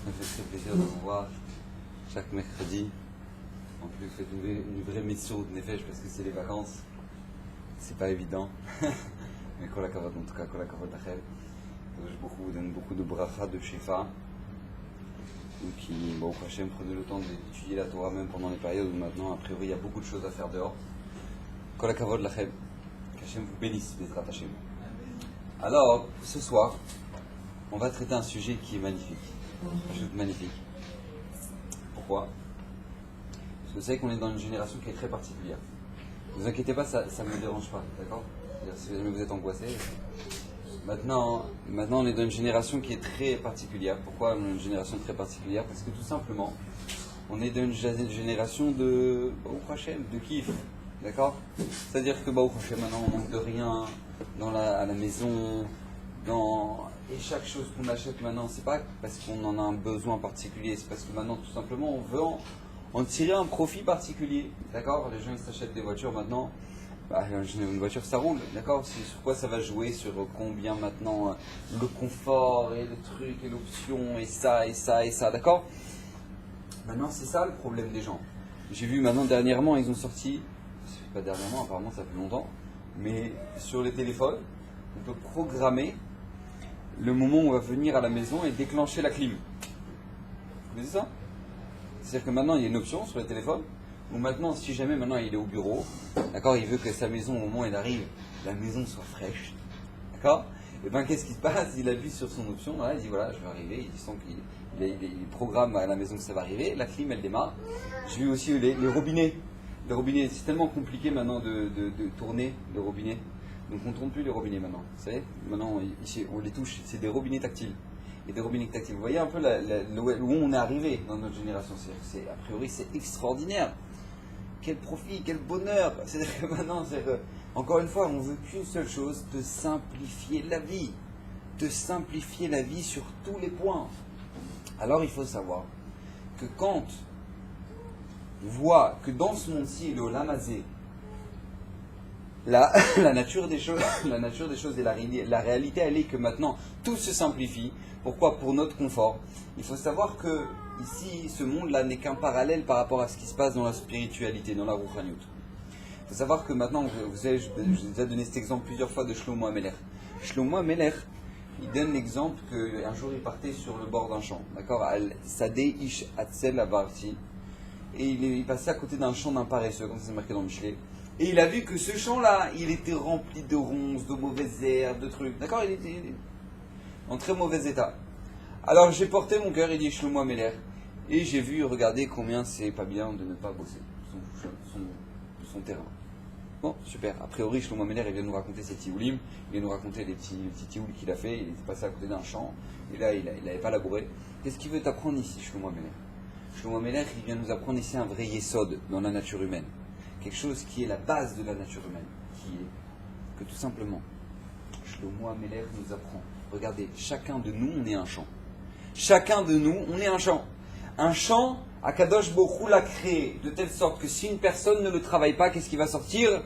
Ça me fait très plaisir de vous voir chaque mercredi. En plus, faites une vraie mission de Nefesh parce que c'est les vacances. C'est pas évident. Mais Kol HaKavod, en tout cas, Kol HaKavod Lachem. Vous donne beaucoup de bracha, de shefa. Donc, bon, Hachem, prenez le temps d'étudier la Torah même pendant les périodes où maintenant, a priori, il y a beaucoup de choses à faire dehors. Kol HaKavod Lachem. Qu'Hachem vous bénisse, Bezrat Hachem. Alors, ce soir, on va traiter un sujet qui est magnifique. Un sujet magnifique. Pourquoi ? Parce que vous savez qu'on est dans une génération qui est très particulière. Ne vous inquiétez pas, ça ne me dérange pas, d'accord ? Si jamais vous êtes angoissé. Maintenant, on est dans une génération qui est très particulière. Pourquoi une génération très particulière ? Parce que tout simplement, on est dans une génération de Baruch Hashem, de kiff. D'accord ? C'est-à-dire que Baruch Hashem, maintenant, on manque de rien à la maison, et chaque chose qu'on achète maintenant, c'est pas parce qu'on en a un besoin particulier, c'est parce que maintenant, tout simplement, on veut en tirer un profit particulier. D'accord ? Les gens, ils s'achètent des voitures maintenant. Une voiture, ça roule, d'accord ? Sur quoi ça va jouer ? Sur combien maintenant le confort et le truc et l'option et ça, d'accord ? Maintenant, c'est ça le problème des gens. J'ai vu maintenant, dernièrement, ils ont sorti, pas dernièrement, apparemment ça fait longtemps, mais sur les téléphones, on peut programmer le moment où on va venir à la maison et déclencher la clim. Vous connaissez ça ? C'est-à-dire que maintenant, il y a une option sur le téléphone. Ou maintenant, si jamais maintenant il est au bureau, d'accord, il veut que sa maison, au moment où il arrive, la maison soit fraîche, d'accord ? Et bien qu'est-ce qui se passe ? Il appuie sur son option, voilà, il dit voilà, je vais arriver, il sent qu'il programme à la maison que ça va arriver, la clim elle démarre. J'ai vu aussi les robinets. Les robinets, c'est tellement compliqué maintenant de tourner le robinet. Donc on ne tourne plus les robinets maintenant, vous savez ? Maintenant on les touche, c'est des robinets tactiles. Et des robinets tactiles. Vous voyez un peu où on est arrivé dans notre génération. A priori c'est extraordinaire. Quel profit, quel bonheur! C'est-à-dire que maintenant, encore une fois, on veut qu'une seule chose, te simplifier la vie. Te simplifier la vie sur tous les points. Alors il faut savoir que quand on voit que dans ce monde-ci, le Olam Hazé, la nature des choses et la réalité, elle est que maintenant, tout se simplifie. Pourquoi ? Pour notre confort. Il faut savoir que ici, ce monde-là n'est qu'un parallèle par rapport à ce qui se passe dans la spiritualité, dans la Rouhaniout. Il faut savoir que maintenant, vous savez, je vous ai déjà donné cet exemple plusieurs fois de Shlomo HaMelech. Shlomo HaMelech, il donne l'exemple qu'un jour il partait sur le bord d'un champ, d'accord ? Al-Sadeh Ish Hatzel Avarti. Et il passait à côté d'un champ d'un paresseux, comme c'est marqué dans Michelet. Et il a vu que ce champ-là, il était rempli de ronces, de mauvaises herbes, de trucs. D'accord ? Il était en très mauvais état. Alors j'ai porté mon cœur, il dit Shlomo HaMelech, et j'ai vu, regardez combien c'est pas bien de ne pas bosser son terrain. Bon, super. A priori, Shlomo HaMelech, il vient nous raconter ses tioulim, il vient nous raconter les petits tiouls qu'il a fait, il est passé à côté d'un champ, et là, il n'avait pas labouré. Qu'est-ce qu'il veut t'apprendre ici, Shlomo HaMelech ? Shlomo HaMelech, il vient nous apprendre ici un vrai yesod dans la nature humaine. Quelque chose qui est la base de la nature humaine, qui est que tout simplement, Shlomo HaMelech nous apprend. Regardez, chacun de nous, on est un champ. Chacun de nous, on est un champ. Un champ, Akadosh Baruch Hu l'a créé de telle sorte que si une personne ne le travaille pas, qu'est-ce qui va sortir ?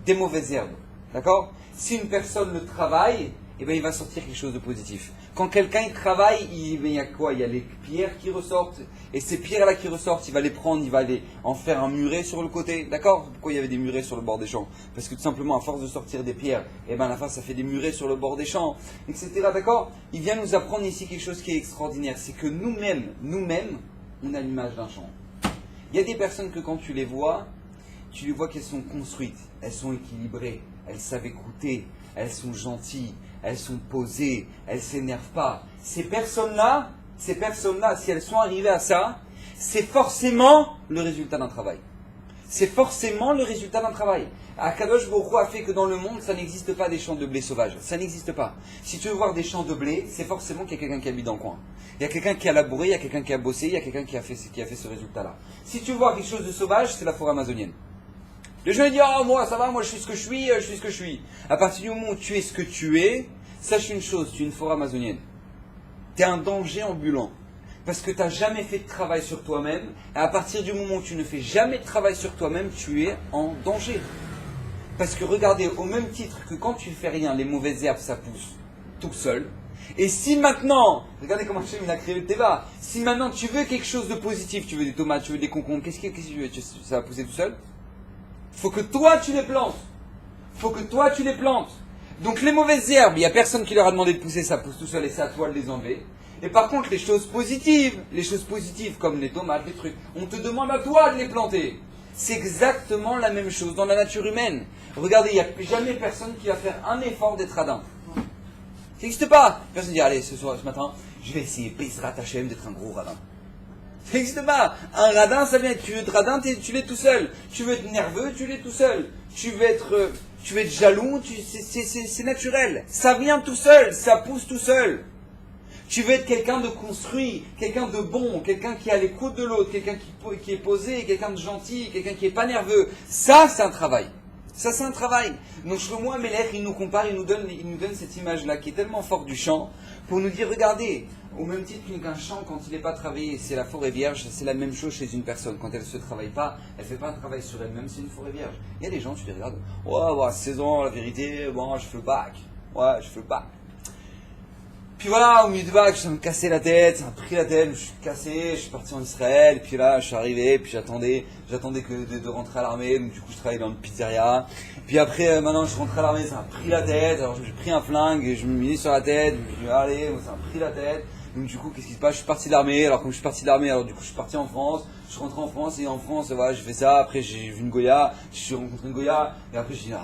Des mauvaises herbes. D'accord ? Si une personne le travaille, eh bien, il va sortir quelque chose de positif. Quand quelqu'un il travaille, il y a quoi ? Il y a les pierres qui ressortent. Et ces pierres-là qui ressortent, il va les prendre, il va en faire un muret sur le côté. D'accord ? Pourquoi il y avait des murets sur le bord des champs ? Parce que tout simplement, à force de sortir des pierres, eh bien, à la fin, ça fait des murets sur le bord des champs, etc. D'accord ? Il vient nous apprendre ici quelque chose qui est extraordinaire. C'est que nous-mêmes, on a l'image d'un champ. Il y a des personnes que quand tu les vois qu'elles sont construites, elles sont équilibrées, elles savent écouter, elles sont gentilles, elles sont posées, elles ne s'énervent pas. Ces personnes-là, si elles sont arrivées à ça, c'est forcément le résultat d'un travail. C'est forcément le résultat d'un travail. Akadosh Baruch Hu a fait que dans le monde, ça n'existe pas des champs de blé sauvages. Ça n'existe pas. Si tu veux voir des champs de blé, c'est forcément qu'il y a quelqu'un qui habite dans le coin. Il y a quelqu'un qui a labouré, il y a quelqu'un qui a bossé, il y a quelqu'un qui a fait ce résultat-là. Si tu veux voir quelque chose de sauvage, c'est la forêt amazonienne. Les gens disent « Ah, moi, ça va, moi, je suis ce que je suis, je suis ce que je suis. » À partir du moment où tu es ce que tu es, sache une chose, tu es une forêt amazonienne. Tu es un danger ambulant. Parce que tu n'as jamais fait de travail sur toi-même. Et à partir du moment où tu ne fais jamais de travail sur toi-même, tu es en danger. Parce que regardez, au même titre que quand tu ne fais rien, les mauvaises herbes, ça pousse tout seul. Et si maintenant, regardez comment Hachem il a créé le Teva, si maintenant tu veux quelque chose de positif, tu veux des tomates, tu veux des concombres, qu'est-ce que tu veux? Ça va pousser tout seul? Faut que toi tu les plantes. Faut que toi tu les plantes. Donc les mauvaises herbes, il n'y a personne qui leur a demandé de pousser, ça pousse tout seul et c'est à toi de les enlever. Et par contre les choses positives comme les tomates, les trucs, on te demande à toi de les planter. C'est exactement la même chose dans la nature humaine. Regardez, il n'y a jamais personne qui va faire un effort d'être radin. Ça n'existe pas. Personne ne dit, allez, ce matin, je vais essayer, Bezrat Hashem, d'être un gros radin. Ça n'existe pas. Un radin, ça vient. Tu veux être radin, tu l'es tout seul. Tu veux être nerveux, tu l'es tout seul. Tu veux être jaloux, c'est naturel. Ça vient tout seul, ça pousse tout seul. Tu veux être quelqu'un de construit, quelqu'un de bon, quelqu'un qui est à l'écoute de l'autre, quelqu'un qui est posé, quelqu'un de gentil, quelqu'un qui n'est pas nerveux. Ça, c'est un travail. Ça, c'est un travail. Donc Shlomo Amelech, il nous compare, il nous donne cette image-là qui est tellement forte du champ pour nous dire, regardez, au même titre qu'un champ, quand il n'est pas travaillé, c'est la forêt vierge, c'est la même chose chez une personne. Quand elle ne se travaille pas, elle ne fait pas un travail sur elle-même, c'est une forêt vierge. Il y a des gens, tu les regardes, ouais, 16 ans, la vérité, bon, je fais le bac. Ouais, je fais le bac. Puis voilà, au milieu du bac, ça me cassait la tête, ça m'a pris la tête, je suis cassé, je suis parti en Israël, puis là, je suis arrivé, puis j'attendais que de rentrer à l'armée, donc du coup, je travaillais dans une pizzeria. Puis après, maintenant, je rentre à l'armée, ça m'a pris la tête, alors j'ai pris un flingue, et je me mis sur la tête, je me suis dit, allez, moi, ça m'a pris la tête. Donc du coup, qu'est-ce qui se passe? Je suis parti de l'armée, alors comme je suis parti de l'armée, alors du coup, je suis parti en France, je suis rentré en France, et en France, voilà, j'ai fait ça, après j'ai vu une Goya, je suis rencontré une Goya, et après j'ai dit,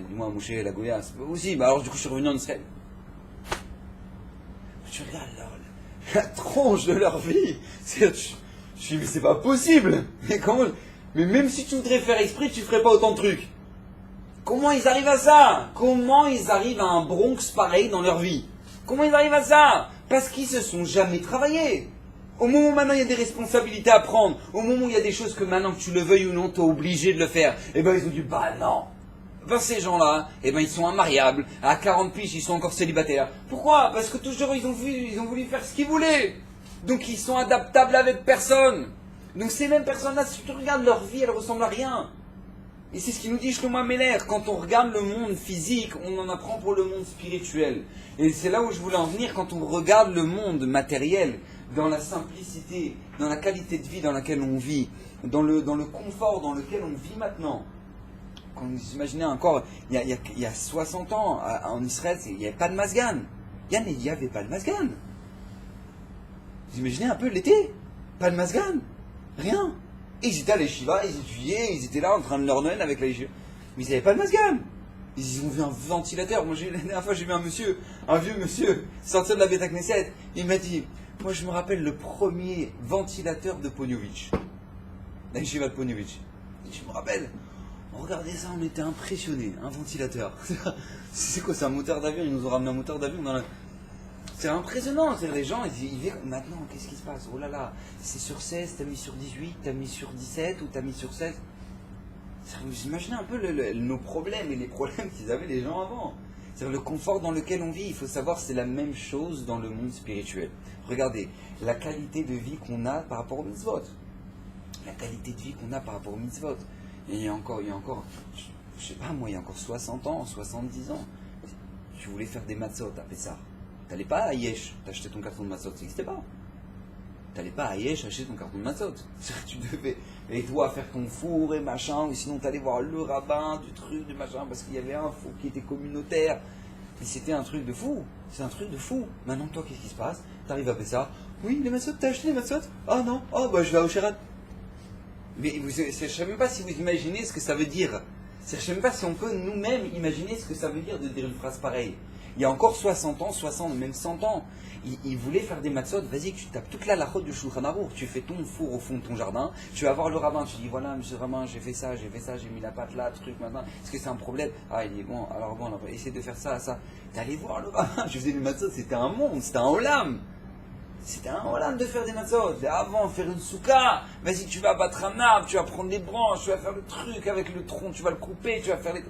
dis-moi, moucher, la Goya, c'est pas possible, alors du coup, je suis revenu en Israël. Tu regardes la tronche de leur vie. Je dis, mais c'est pas possible. Mais même si tu voudrais faire exprès, tu ferais pas autant de trucs. Comment ils arrivent à ça? Comment ils arrivent à un Bronx pareil dans leur vie? Comment ils arrivent à ça? Parce qu'ils se sont jamais travaillés. Au moment où maintenant il y a des responsabilités à prendre, au moment où il y a des choses que maintenant que tu le veuilles ou non, tu es obligé de le faire, et ben ils ont dit, bah non. Ben ces gens-là, ils sont immariables. À 40 piges, ils sont encore célibataires. Pourquoi? Parce que toujours, ils ont voulu faire ce qu'ils voulaient. Donc, ils sont adaptables avec personne. Donc, ces mêmes personnes-là, si tu regardes leur vie, elles ressemblent à rien. Et c'est ce qu'il nous dit Shlomo Amelech. Quand on regarde le monde physique, on en apprend pour le monde spirituel. Et c'est là où je voulais en venir. Quand on regarde le monde matériel, dans la simplicité, dans la qualité de vie dans laquelle on vit, dans le confort dans lequel on vit maintenant. Quand vous imaginez encore, il y a 60 ans, en Israël, il n'y avait pas de Mazgan. Il n'y avait pas de Mazgan. Vous imaginez un peu l'été? Pas de Mazgan. Rien. Et ils étaient à l'Eshiva, ils étudiaient, ils étaient là en train de leur noël avec l'Eshiva. Mais ils n'avaient pas de Mazgan. Ils ont vu un ventilateur. Moi, la dernière fois, j'ai vu un vieux monsieur, sortir de la Beta Knesset. Il m'a dit, moi, je me rappelle le premier ventilateur de Poniovitch. La Yeshiva de Poniovitch. Et je me rappelle. On regardait ça, on était impressionnés. Un ventilateur. C'est quoi, c'est un moteur d'avion? Ils nous ont ramené un moteur d'avion dans la... C'est impressionnant. C'est les gens, ils disent, maintenant, qu'est-ce qui se passe? Oh là là, c'est sur 16, t'as mis sur 18, t'as mis sur 17 ou t'as mis sur 16. Vous imaginez un peu nos problèmes et les problèmes qu'ils avaient les gens avant. C'est-à-dire le confort dans lequel on vit. Il faut savoir, c'est la même chose dans le monde spirituel. Regardez, la qualité de vie qu'on a par rapport aux mitzvot. La qualité de vie qu'on a par rapport aux mitzvot. Et il y a encore, je sais pas moi, il y a encore 60 ans, 70 ans, tu voulais faire des matzot à Pessah. T'allais pas à Yesh t'acheter ton carton de matzot, ça n'existait pas. T'allais pas à Yesh acheter ton carton de matzot. Tu devais, et toi, faire ton four et machin, ou sinon t'allais voir le rabbin du truc, du machin, parce qu'il y avait un four qui était communautaire. Et c'était un truc de fou. C'est un truc de fou. Maintenant, toi, qu'est-ce qui se passe? T'arrives à Pessah. Oui, les matzot, t'as acheté les matzot? Ah non, oh bah je vais au Shérat. Mais je ne sais même pas si vous imaginez ce que ça veut dire. Je ne sais même pas si on peut nous-mêmes imaginer ce que ça veut dire de dire une phrase pareille. Il y a encore 60 ans, 60, même 100 ans, ils voulaient faire des matzot. Vas-y, tu tapes toute la lachot du Shulchan Aruch. Tu fais ton four au fond de ton jardin. Tu vas voir le rabbin. Tu dis, voilà, monsieur le rabbin, j'ai fait ça, j'ai mis la pâte là, truc, maintenant. Est-ce que c'est un problème? Ah, il dit, bon, alors bon, on va essayer de faire ça, ça. T'es allé voir le rabbin. Je faisais des matzot, c'était un monde, c'était un olam. C'était un olam de faire des matzot. Avant, faire une souka. Vas-y, tu vas battre un arbre, tu vas prendre les branches, tu vas faire le truc avec le tronc, tu vas le couper, tu vas faire les...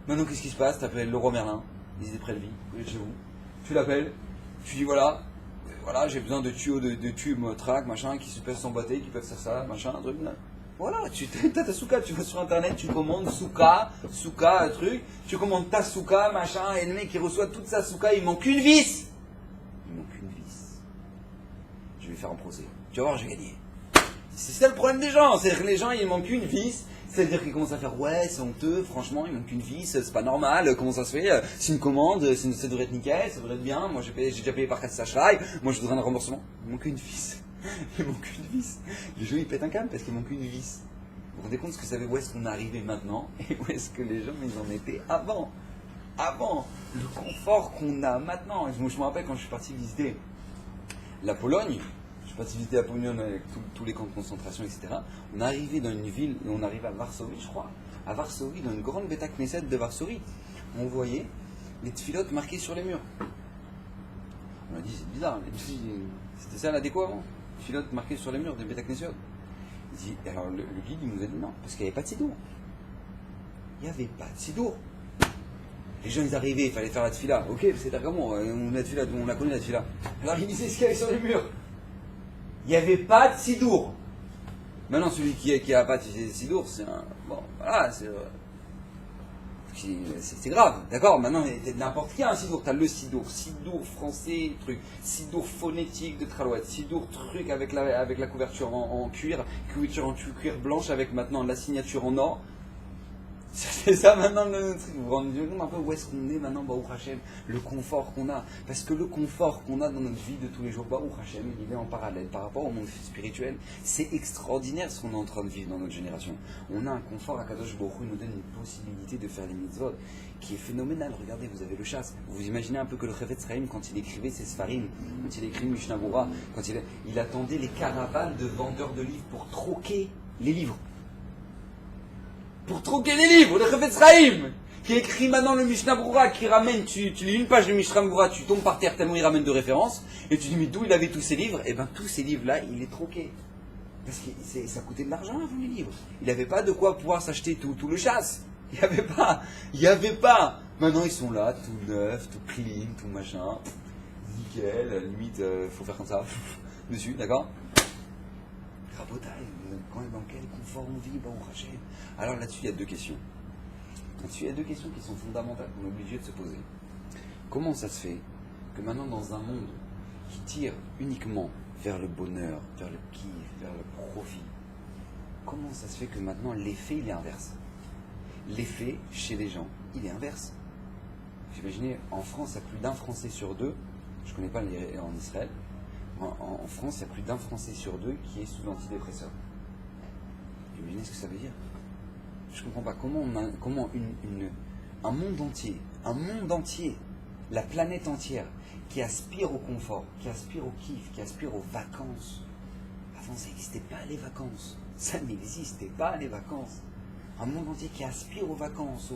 Maintenant, qu'est-ce qui se passe? Tu appelles le roi Merlin, il est près de vie, il est chez vous. Tu l'appelles, tu dis voilà, j'ai besoin de tuyaux, de tubes, trac, machin, qui se peuvent s'emboîter, qui peuvent faire ça, machin, un truc. Là. Voilà, tu as ta souka, tu vas sur internet, tu commandes souka, un truc, tu commandes ta souka, machin, et le mec qui reçoit toute sa souka, il manque une vis. lui faire un procès. Tu vas voir, j'ai gagné. C'est ça le problème des gens. C'est-à-dire que les gens, il manque une vis. C'est-à-dire qu'ils commencent à faire ouais, c'est honteux, franchement, il manque une vis, c'est pas normal, comment ça se fait, c'est une commande, ça devrait être nickel, ça devrait être bien, moi j'ai déjà payé par Cash Live, moi je voudrais un remboursement. Il manque une vis. Il manque une vis. Les gens ils pètent un câble parce qu'il manque une vis. Vous vous rendez compte ce que ça veut, où est-ce qu'on est arrivé maintenant et où est-ce que les gens ils en étaient avant. Avant, le confort qu'on a maintenant. Moi je me rappelle quand je suis parti visiter la Pologne. Je suis parti visiter la Pologne avec tous les camps de concentration, etc. On est arrivé dans une ville, et on arrivait à Varsovie, je crois. À Varsovie, dans une grande Beta Knesset de Varsovie, on voyait les tfilotes marquées sur les murs. On a dit, c'est bizarre, c'était ça l'adéquat avant. Tfilotes marquées sur les murs des Beta Knesset. Alors le guide il nous a dit non, parce qu'il n'y avait pas de sidour. Il n'y avait pas de sidour. Les gens ils arrivaient, il fallait faire la tfila. Ok, c'est comment on a connu la tfila. Alors il disait ce qu'il y avait sur les murs. Il n'y avait pas de sidour. Maintenant, celui qui a pas de sidour, c'est un. Bon, voilà, c'est grave, d'accord. Maintenant, n'importe qui a un sidour. Tu as le sidour français, truc, sidour phonétique de Tralouette, sidour truc avec la couverture en cuir, cuir blanche avec maintenant la signature en or. C'est ça maintenant le truc. Vous vous rendez compte un peu où est-ce qu'on est maintenant, Baruch Hashem, le confort qu'on a. Parce que le confort qu'on a dans notre vie de tous les jours, Baruch Hashem, il est en parallèle par rapport au monde spirituel. C'est extraordinaire ce qu'on est en train de vivre dans notre génération. On a un confort, Akadosh Baruch Hu nous donne une possibilité de faire les mitzvot qui est phénoménale. Regardez, vous avez le chasse. Vous imaginez un peu que le Chavetz Chaim, quand il écrivait ses Sfarim, quand il écrit Mishnah Berurah, quand il attendait les caravanes de vendeurs de livres pour troquer les livres. Pour troquer les livres, le Chavetz Chaim, qui écrit maintenant le Mishnah Berurah, qui ramène, tu lis une page de Mishnah Berurah, tu tombes par terre tellement il ramène de références, et tu dis mais d'où il avait tous ces livres? Et bien tous ces livres-là, il les troquait. Parce que ça coûtait de l'argent avant les livres. Il n'avait pas de quoi pouvoir s'acheter tout le chasse. Il n'y avait pas. Maintenant ils sont là, tout neuf, tout clean, tout machin, nickel, à la limite, faut faire comme ça, dessus, d'accord? Rabotaï, dans quel confort on vit, Baruch Hashem. Alors là-dessus, il y a deux questions. Là-dessus, il y a deux questions qui sont fondamentales qu'on est obligé de se poser. Comment ça se fait que maintenant, dans un monde qui tire uniquement vers le bonheur, vers le kiff, vers le profit, comment ça se fait que maintenant, l'effet, il est inverse? L'effet, chez les gens, il est inverse. J'imaginais, en France, il y a plus d'un Français sur deux, je ne connais pas en Israël, en France, il y a plus d'un Français sur deux qui est sous antidépresseur. Vous imaginez ce que ça veut dire? Je ne comprends pas. Comment un monde entier, la planète entière, qui aspire au confort, qui aspire au kiff, qui aspire aux vacances. Avant, ça n'existait pas les vacances. Ça n'existait pas les vacances. Un monde entier qui aspire aux vacances,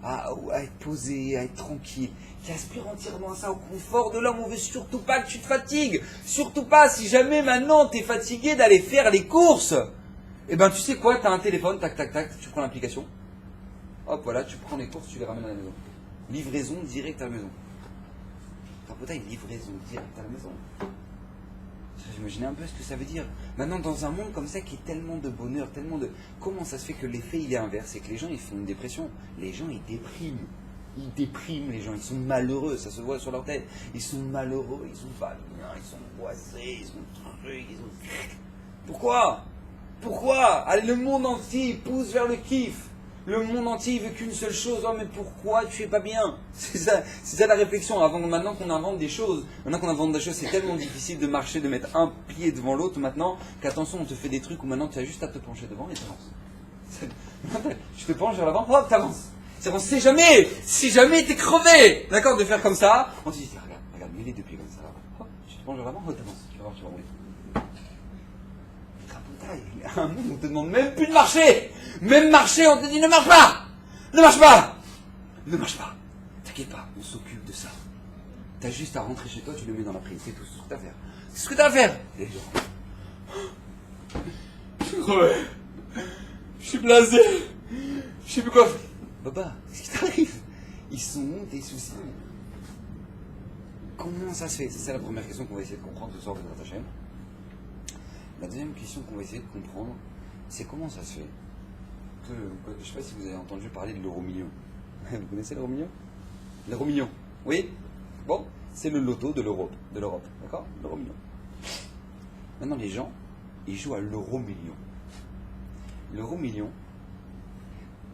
à être posé, à être tranquille, qui aspire entièrement à ça, au confort de l'homme. On veut surtout pas que tu te fatigues. Surtout pas, si jamais maintenant tu es fatigué d'aller faire les courses. Eh ben tu sais quoi, tu as un téléphone, tac tac tac, tu prends l'application. Hop, voilà, tu prends les courses, tu les ramènes à la maison. Livraison directe à la maison. Rabotaï, livraison directe à la maison. J'imaginais un peu ce que ça veut dire. Maintenant, dans un monde comme ça qui est tellement de bonheur, tellement de... Comment ça se fait que l'effet il est inverse? C'est que les gens ils font une dépression. Les gens ils dépriment. Ils dépriment les gens. Ils sont malheureux. Ça se voit sur leur tête. Ils sont malheureux. Ils sont pas bien. Ils sont boisés. Ils sont trucs. Ils sont... Pourquoi? Allez, le monde entier pousse vers le kiff. Le monde entier il veut qu'une seule chose. Oh, mais pourquoi tu es pas bien? C'est ça la réflexion. Maintenant qu'on invente des choses, c'est tellement difficile de marcher, de mettre un pied devant l'autre maintenant, qu'attention, on te fait des trucs où maintenant tu as juste à te pencher devant et tu avances. Tu te penches vers l'avant, hop, tu avances. On sait jamais, si jamais t'es crevé, d'accord, de faire comme ça, on te dit, regarde, mets les deux pieds comme ça, hop, tu te penches vers l'avant, hop, tu avances, tu vas voir, tu vas rouler. À un moment, on te demande même plus de marcher. Même marcher, on te dit ne marche pas. Ne marche pas. T'inquiète pas, on s'occupe de ça. T'as juste à rentrer chez toi, tu le mets dans la prise, c'est tout ce que t'as à faire. C'est ce que t'as à faire. Et les gens, je suis crevé. Je suis blasé. Je sais plus quoi faire. Baba, qu'est-ce qui t'arrive? Ils sont où tes soucis? Comment ça se fait? C'est ça la première question qu'on va essayer de comprendre ce soir de notre chaîne. La deuxième question qu'on va essayer de comprendre, c'est comment ça se fait que, je ne sais pas si vous avez entendu parler de l'euro million. Vous connaissez l'euro million? L'euro million, oui? Bon, c'est le loto de l'Europe, d'accord? L'euro million. Maintenant, les gens, ils jouent à l'euro million. L'euro million,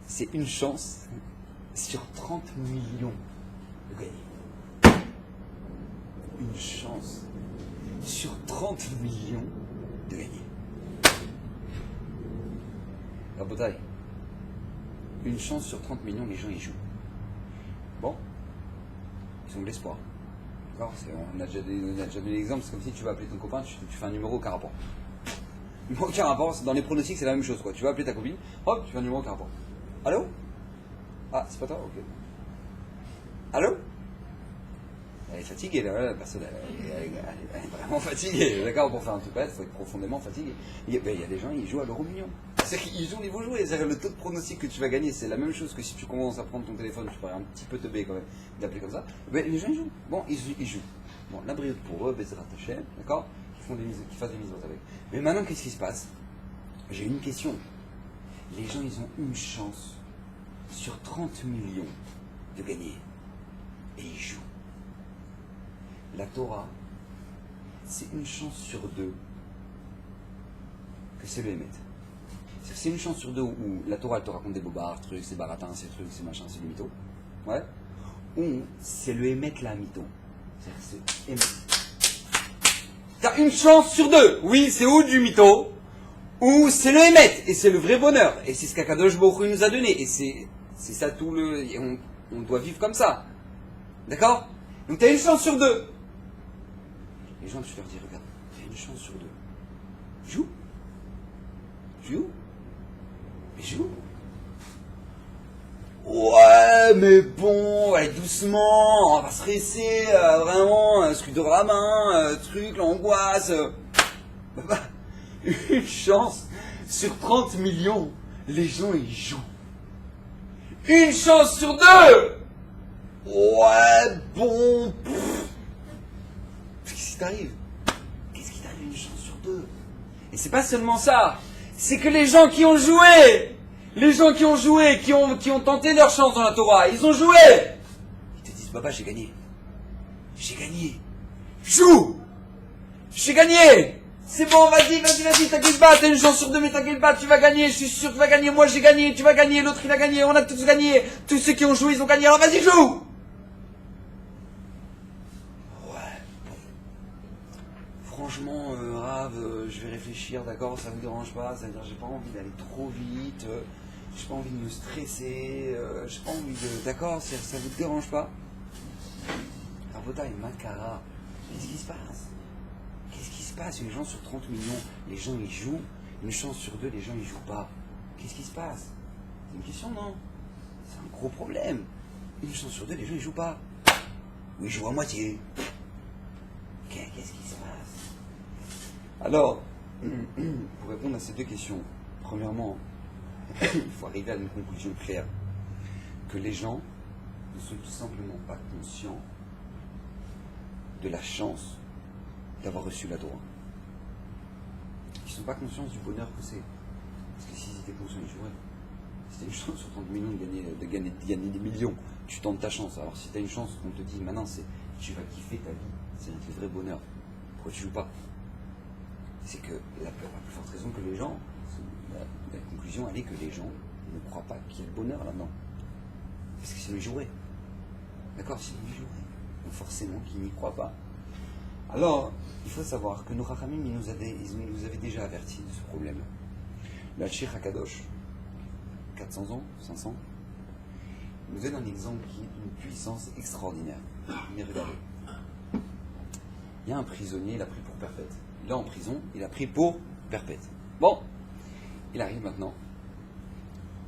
c'est une chance sur 30 millions de gagner. Une chance sur 30 millions de gagner. La bataille. Une chance sur 30 millions, les gens y jouent. Bon, ils ont de l'espoir. D'accord. On a déjà donné l'exemple, c'est comme si tu vas appeler ton copain, tu fais un numéro aucun rapport. Aucun rapport, dans les pronostics c'est la même chose quoi. Tu vas appeler ta copine, hop, tu fais un numéro aucun rapport. Allô? Ah, c'est pas toi? Ok. Allô? Elle est fatiguée là, la personne elle est vraiment fatiguée, d'accord? Pour faire un truc bête, il faut être profondément fatigué. Il y a des gens, ils jouent à l'euro million. C'est-à-dire qu'ils vont jouer, c'est-à-dire le taux de pronostic que tu vas gagner, c'est la même chose que si tu commences à prendre ton téléphone, tu pourrais un petit peu teubé quand même, d'appeler comme ça. Mais les gens ils jouent. Bon, ils jouent. Bon, la brioche pour eux, Bezrat Hashem, d'accord? Qu'ils fassent des mises avec. Mais maintenant, qu'est-ce qui se passe? J'ai une question. Les gens, ils ont une chance sur 30 millions de gagner. Et ils jouent. La Torah, c'est une chance sur deux que c'est le Hémet. C'est une chance sur deux où la Torah, elle te raconte des bobards, trucs, c'est baratin, c'est trucs, c'est machin, c'est du mytho. Ouais. Ou c'est le Hémet la mytho. C'est Hémet. T'as une chance sur deux. Oui, c'est ou du mytho, ou c'est le Hémet, et c'est le vrai bonheur. Et c'est ce qu'Akadosh Baruch Hu nous a donné. Et c'est ça tout le... Et on doit vivre comme ça. D'accord? Donc t'as une chance sur deux. Les gens, tu leur dis, regarde, t'as une chance sur deux. Joue. Mais joue. Ouais, mais bon, allez doucement, on va se stresser, vraiment, un truc de ramin, truc, l'angoisse. Une chance sur 30 millions, les gens ils jouent. Une chance sur deux. Ouais, bon. Qu'est-ce qui t'arrive? Une chance sur deux. Et c'est pas seulement ça, c'est que les gens qui ont joué, qui ont tenté leur chance dans la Torah, ils ont joué. Ils te disent, papa, j'ai gagné. Joue. J'ai gagné. C'est bon, vas-y, t'inquiète pas, t'as une chance sur deux, mais t'inquiète pas, tu vas gagner, je suis sûr que tu vas gagner, moi j'ai gagné, tu vas gagner, l'autre il a gagné, on a tous gagné, tous ceux qui ont joué, ils ont gagné, alors vas-y, joue. Franchement, Rav, je vais réfléchir, d'accord, ça vous dérange pas, ça veut dire j'ai pas envie d'aller trop vite, j'ai pas envie de me stresser, j'ai pas envie de... D'accord, ça vous dérange pas? Rabotai, Makara, qu'est-ce qui se passe? Une chance sur 30 millions, les gens ils jouent, une chance sur deux, les gens ils jouent pas. Qu'est-ce qui se passe? C'est une question, non? C'est un gros problème. Une chance sur deux, les gens ils jouent pas. Ou ils jouent à moitié. Qu'est-ce qui se passe? Alors, pour répondre à ces deux questions, premièrement, il faut arriver à une conclusion claire, que les gens ne sont tout simplement pas conscients de la chance d'avoir reçu la Torah. Ils ne sont pas conscients du bonheur que c'est. Parce que s'ils étaient conscients, ils joueraient. Si tu as une chance sur 30 millions de gagner des millions, tu tentes ta chance. Alors si tu as une chance qu'on te dit maintenant, c'est tu vas kiffer ta vie, c'est un vrai bonheur. Pourquoi tu joues pas? C'est que la plus forte raison que les gens, la conclusion elle est que les gens ne croient pas qu'il y a le bonheur là-dedans. Parce que sinon ils joueraient. D'accord? Sinon ils joueraient. Donc forcément qu'ils n'y croient pas. Alors, il faut savoir que nos Rachamim, ils nous avaient déjà avertis de ce problème. Le Hachir Hakadosh, 400 ans, 500, nous donne un exemple qui est d'une puissance extraordinaire. Mais regardez, il y a un prisonnier, il a pris pour perpète. Il est en prison, il a pris pour perpète. Bon, il arrive maintenant,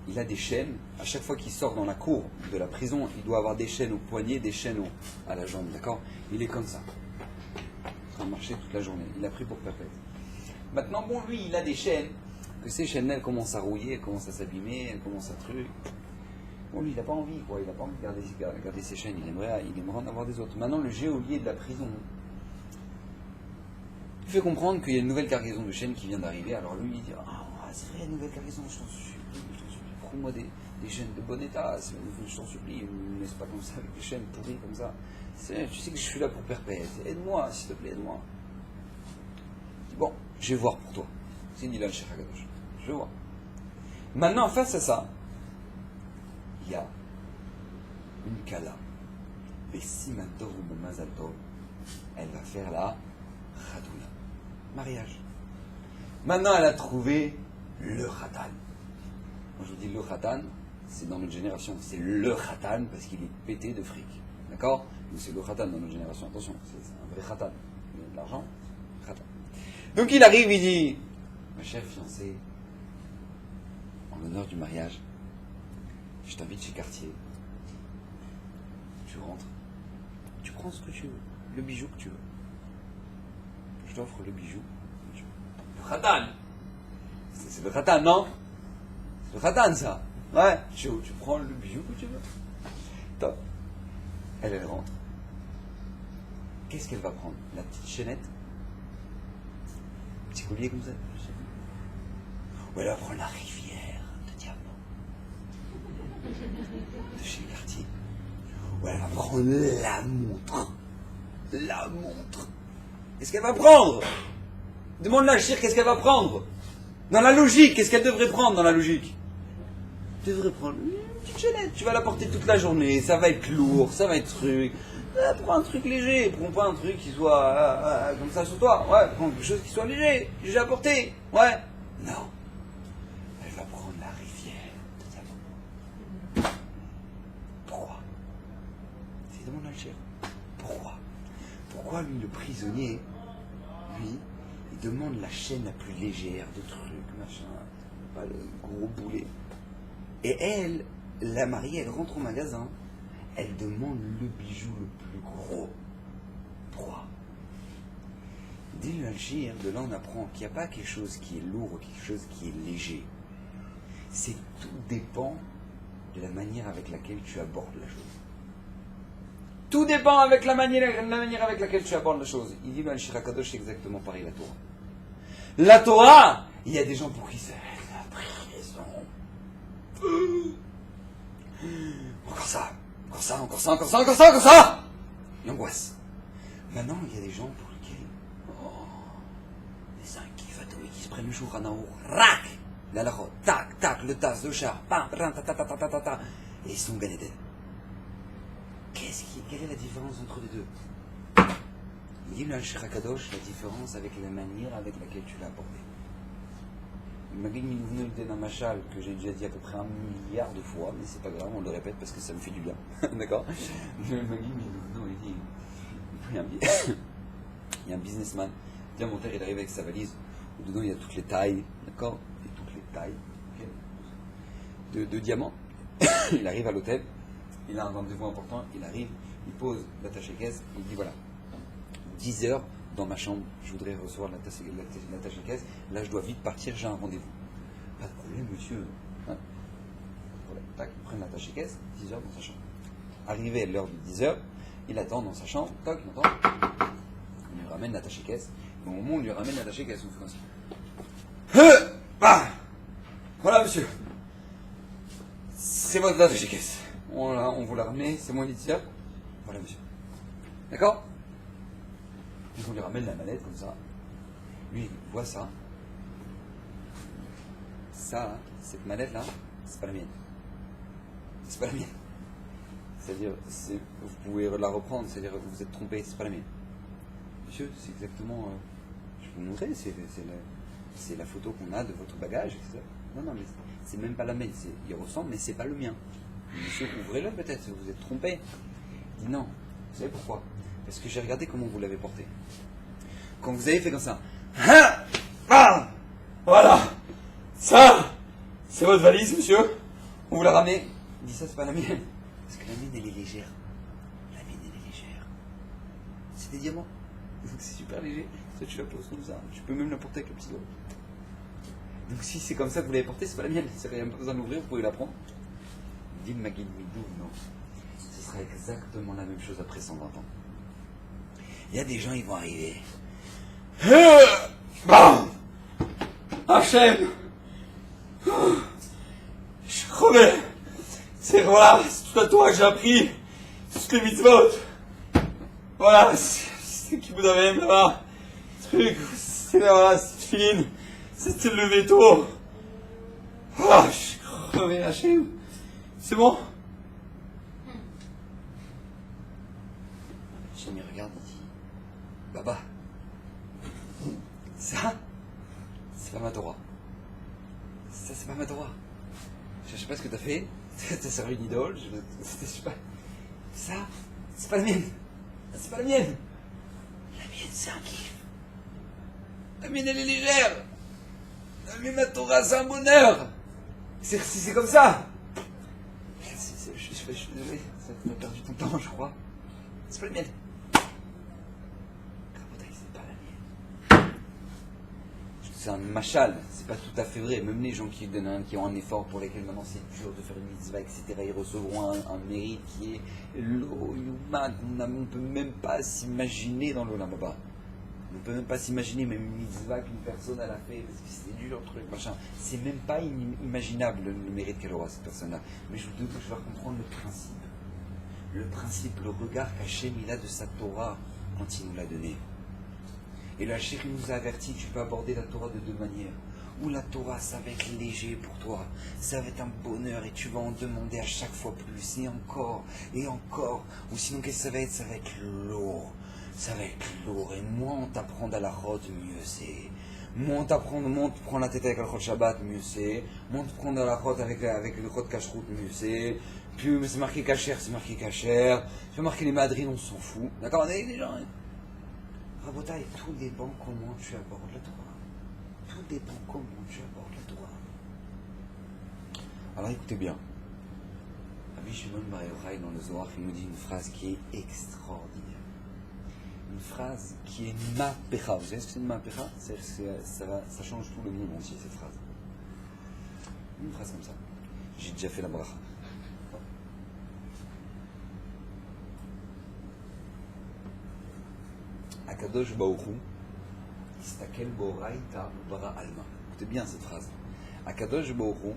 il a des chaînes, à chaque fois qu'il sort dans la cour de la prison, il doit avoir des chaînes au poignet, des chaînes à la jambe, d'accord? Il est comme ça, en train de marcher toute la journée, il a pris pour perpète. Maintenant, bon, lui, il a des chaînes, que ces chaînes-là, elles commencent à rouiller, elles commencent à s'abîmer, elles commencent à truc. Bon, lui, il n'a pas envie, quoi, il n'a pas envie de garder ses chaînes, il aimerait en avoir des autres. Maintenant, le geôlier de la prison, il fait comprendre qu'il y a une nouvelle cargaison de chaînes qui vient d'arriver, alors lui, il dit, ah, c'est vrai, une nouvelle cargaison, je t'en supplie, prends-moi des chaînes de bon état, je t'en supplie, ne me laisse pas comme ça, avec des chaînes pourries comme ça. Tu sais que je suis là pour perpète, aide-moi, s'il te plaît, aide-moi. Bon, Je vais voir pour toi. C'est dit là le Cheikh Hakadosh. Je vais voir. Maintenant, face à ça, il y a une kala. Et Siman Tov ou Mazal Tov, elle va faire la Khatouna. Mariage. Maintenant, elle a trouvé le Khatan. Quand je vous dis le Khatan, c'est dans notre génération, c'est le Khatan parce qu'il est pété de fric. D'accord? Donc c'est le Khatan dans notre génération. Attention, c'est un vrai Khatan. Il y a de l'argent, Khatan. Donc il arrive, il dit, ma chère fiancée, en l'honneur du mariage, je t'invite chez Cartier. Tu rentres, tu prends ce que tu veux, le bijou que tu veux. Je t'offre le bijou que tu veux. Le Khatan. C'est le Khatan, non? C'est le Khatan, ça. Ouais, tu prends le bijou que tu veux. Top. Elle rentre. Qu'est-ce qu'elle va prendre? La petite chaînette? Petit collier comme ça? Ou elle va prendre la rivière de diamants de chez Cartier. Ou elle va prendre la montre. La montre. Qu'est-ce qu'elle va prendre? Demande-la, Chir, qu'est-ce qu'elle va prendre? Dans la logique, qu'est-ce qu'elle devrait prendre dans la logique? Tu devrais prendre une petite chaînette. Tu vas la porter toute la journée. Ça va être lourd, ça va être truc. Prends un truc léger. Prends pas un truc qui soit comme ça sur toi. Ouais, prends quelque chose qui soit léger à porter. Ouais. Non. Elle va prendre la rivière de diamants. Pourquoi? C'est demande à le cher. Pourquoi lui, le prisonnier, lui, il demande la chaîne la plus légère de trucs, machin, pas le gros boulet. Et elle, la mariée, elle rentre au magasin, elle demande le bijou le plus gros. Pourquoi? Dès le Algir, de là on apprend qu'il n'y a pas quelque chose qui est lourd ou quelque chose qui est léger. C'est tout dépend de la manière avec laquelle tu abordes la chose. Tout dépend avec la manière avec laquelle tu abordes la chose. Il dit, le Shira Kadosh, c'est exactement pareil, la Torah. La Torah, il y a des gens pour qui c'est la prison. Encore ça. Et angoisse. Maintenant, il y a des gens pour lesquels, des inquifatoués qui se prennent le jour à Naour, rac, la lachot, tac, le tas, le char, pam, ta, et ils sont ganédés. Quelle est la différence entre les deux? Il dit le Shira Kadosh, la différence avec la manière avec laquelle tu l'as abordé. Le Magid Minouvno était dans ma chale que j'ai déjà dit à peu près 1 milliard de fois, mais c'est pas grave, on le répète parce que ça me fait du bien. D'accord? Le Magid Minouvno, il dit il y a un businessman, diamantaire, il arrive avec sa valise, où dedans il y a toutes les tailles, d'accord? Et toutes les tailles de diamants. Il arrive à l'hôtel, il a un rendez-vous important, il arrive, il pose l'attaché-caisse, il dit voilà, 10 heures dans ma chambre, je voudrais recevoir l'attaché-caisse, là je dois vite partir, j'ai un rendez-vous. Pas de problème, monsieur. Hein? Voilà. Tac, ils prennent l'attaché-caisse, 10 heures dans sa chambre. Arrivé à l'heure de 10 heures, il attend dans sa chambre, toc, il entend, on lui ramène l'attaché-caisse, et au moment où on lui ramène l'attaché-caisse, on fait comme ça. Voilà, monsieur. C'est votre attaché-caisse. On vous l'a ramené, c'est moins de 10 heures. Voilà, monsieur. D'accord? Donc on lui ramène la mallette comme ça. Lui, il voit ça. Ça, cette mallette-là, c'est pas la mienne. C'est pas la mienne. C'est-à-dire, vous pouvez la reprendre, c'est-à-dire vous vous êtes trompé, c'est pas la mienne. Monsieur, c'est exactement... je peux vous montrer, c'est la photo qu'on a de votre bagage, etc. Non, mais c'est même pas la mienne. Il ressemble, mais c'est pas le mien. Monsieur, ouvrez-le peut-être, vous êtes trompé. Il dit non. Vous savez pourquoi? Parce que j'ai regardé comment vous l'avez porté. Quand vous avez fait comme ça, voilà, ça, c'est votre valise, monsieur. On vous l'a ramené. Il dit ça, c'est pas la mienne. Parce que la mienne, elle est légère. La mienne, elle est légère. C'est des diamants. Donc c'est super léger. Ça, tu la poses comme ça. Tu peux même la porter avec le petit doigt. Donc si c'est comme ça que vous l'avez porté, c'est pas la mienne. Il n'y a pas besoin de l'ouvrir, vous pouvez la prendre. Dit le Magid Midou, non. Ce sera exactement la même chose après 120 ans. Il y a des gens, ils vont arriver. Hachem, je suis crevé. C'est voilà, c'est tout à toi que j'ai appris. Toutes les mitzvot. Voilà, c'est qui vous avez là-bas. Truc, C'est là, c'est fini. C'est le lever tôt. Oh, je suis crevé, Hachem. C'est bon? Hachem, il regarde, il dit, Baba, ça, c'est pas ma Torah. Ça, c'est pas ma Torah. Je sais pas ce que t'as fait. T'as servi une idole. Je sais pas. Ça, c'est pas la mienne. C'est pas la mienne. La mienne, c'est un kiff. La mienne, elle est légère. La mienne, ma Torah, c'est un bonheur. C'est comme ça. Je suis désolé. Ça m'a perdu ton temps, je crois. C'est pas la mienne. C'est pas la mienne. C'est un machal, c'est pas tout à fait vrai. Même les gens qui ont un effort pour lesquels maintenant c'est dur de faire une mitzvah, etc., ils recevront un mérite qui est l'olam, on ne peut même pas s'imaginer dans l'olam Haba. On ne peut même pas s'imaginer, même une mitzvah qu'une personne elle a fait, parce que c'est dur, truc, machin. C'est même pas imaginable le mérite qu'elle aura, cette personne-là. Mais je veux faire comprendre le principe. Le principe, le regard qu'Hachem il a de sa Torah quand il nous l'a donnée. Et le Hachem nous a averti que tu peux aborder la Torah de deux manières. Ou la Torah, ça va être léger pour toi, ça va être un bonheur et tu vas en demander à chaque fois plus, et encore. Ou sinon, qu'est-ce que ça va être? Ça va être lourd. Ça va être lourd. Et moins on t'apprend à la route, mieux c'est. Moins on te prend la tête avec le Chod Shabbat, mieux c'est. Moins on te prend dans la route avec le Chod Kashrut, mieux c'est. Plus c'est marqué Kacher, c'est marqué Kacher. C'est marqué les madrines, on s'en fout. D'accord? Les gens. Rabotaï, tout dépend comment tu abordes la Torah. Tout dépend comment tu abordes la Torah. Alors écoutez bien. Rabbi Shimon Bar Yochai dans le Zohar, il nous dit une phrase qui est extraordinaire. Une phrase qui est ma-pecha. Vous savez ce que c'est une ma-pecha? Ça change tout le monde entier, cette phrase. Une phrase comme ça. J'ai déjà fait la bracha. Akadosh Baruch Hu, Istakel Boraita Bara Alma. Écoutez bien cette phrase. Akadosh Baruch Hu,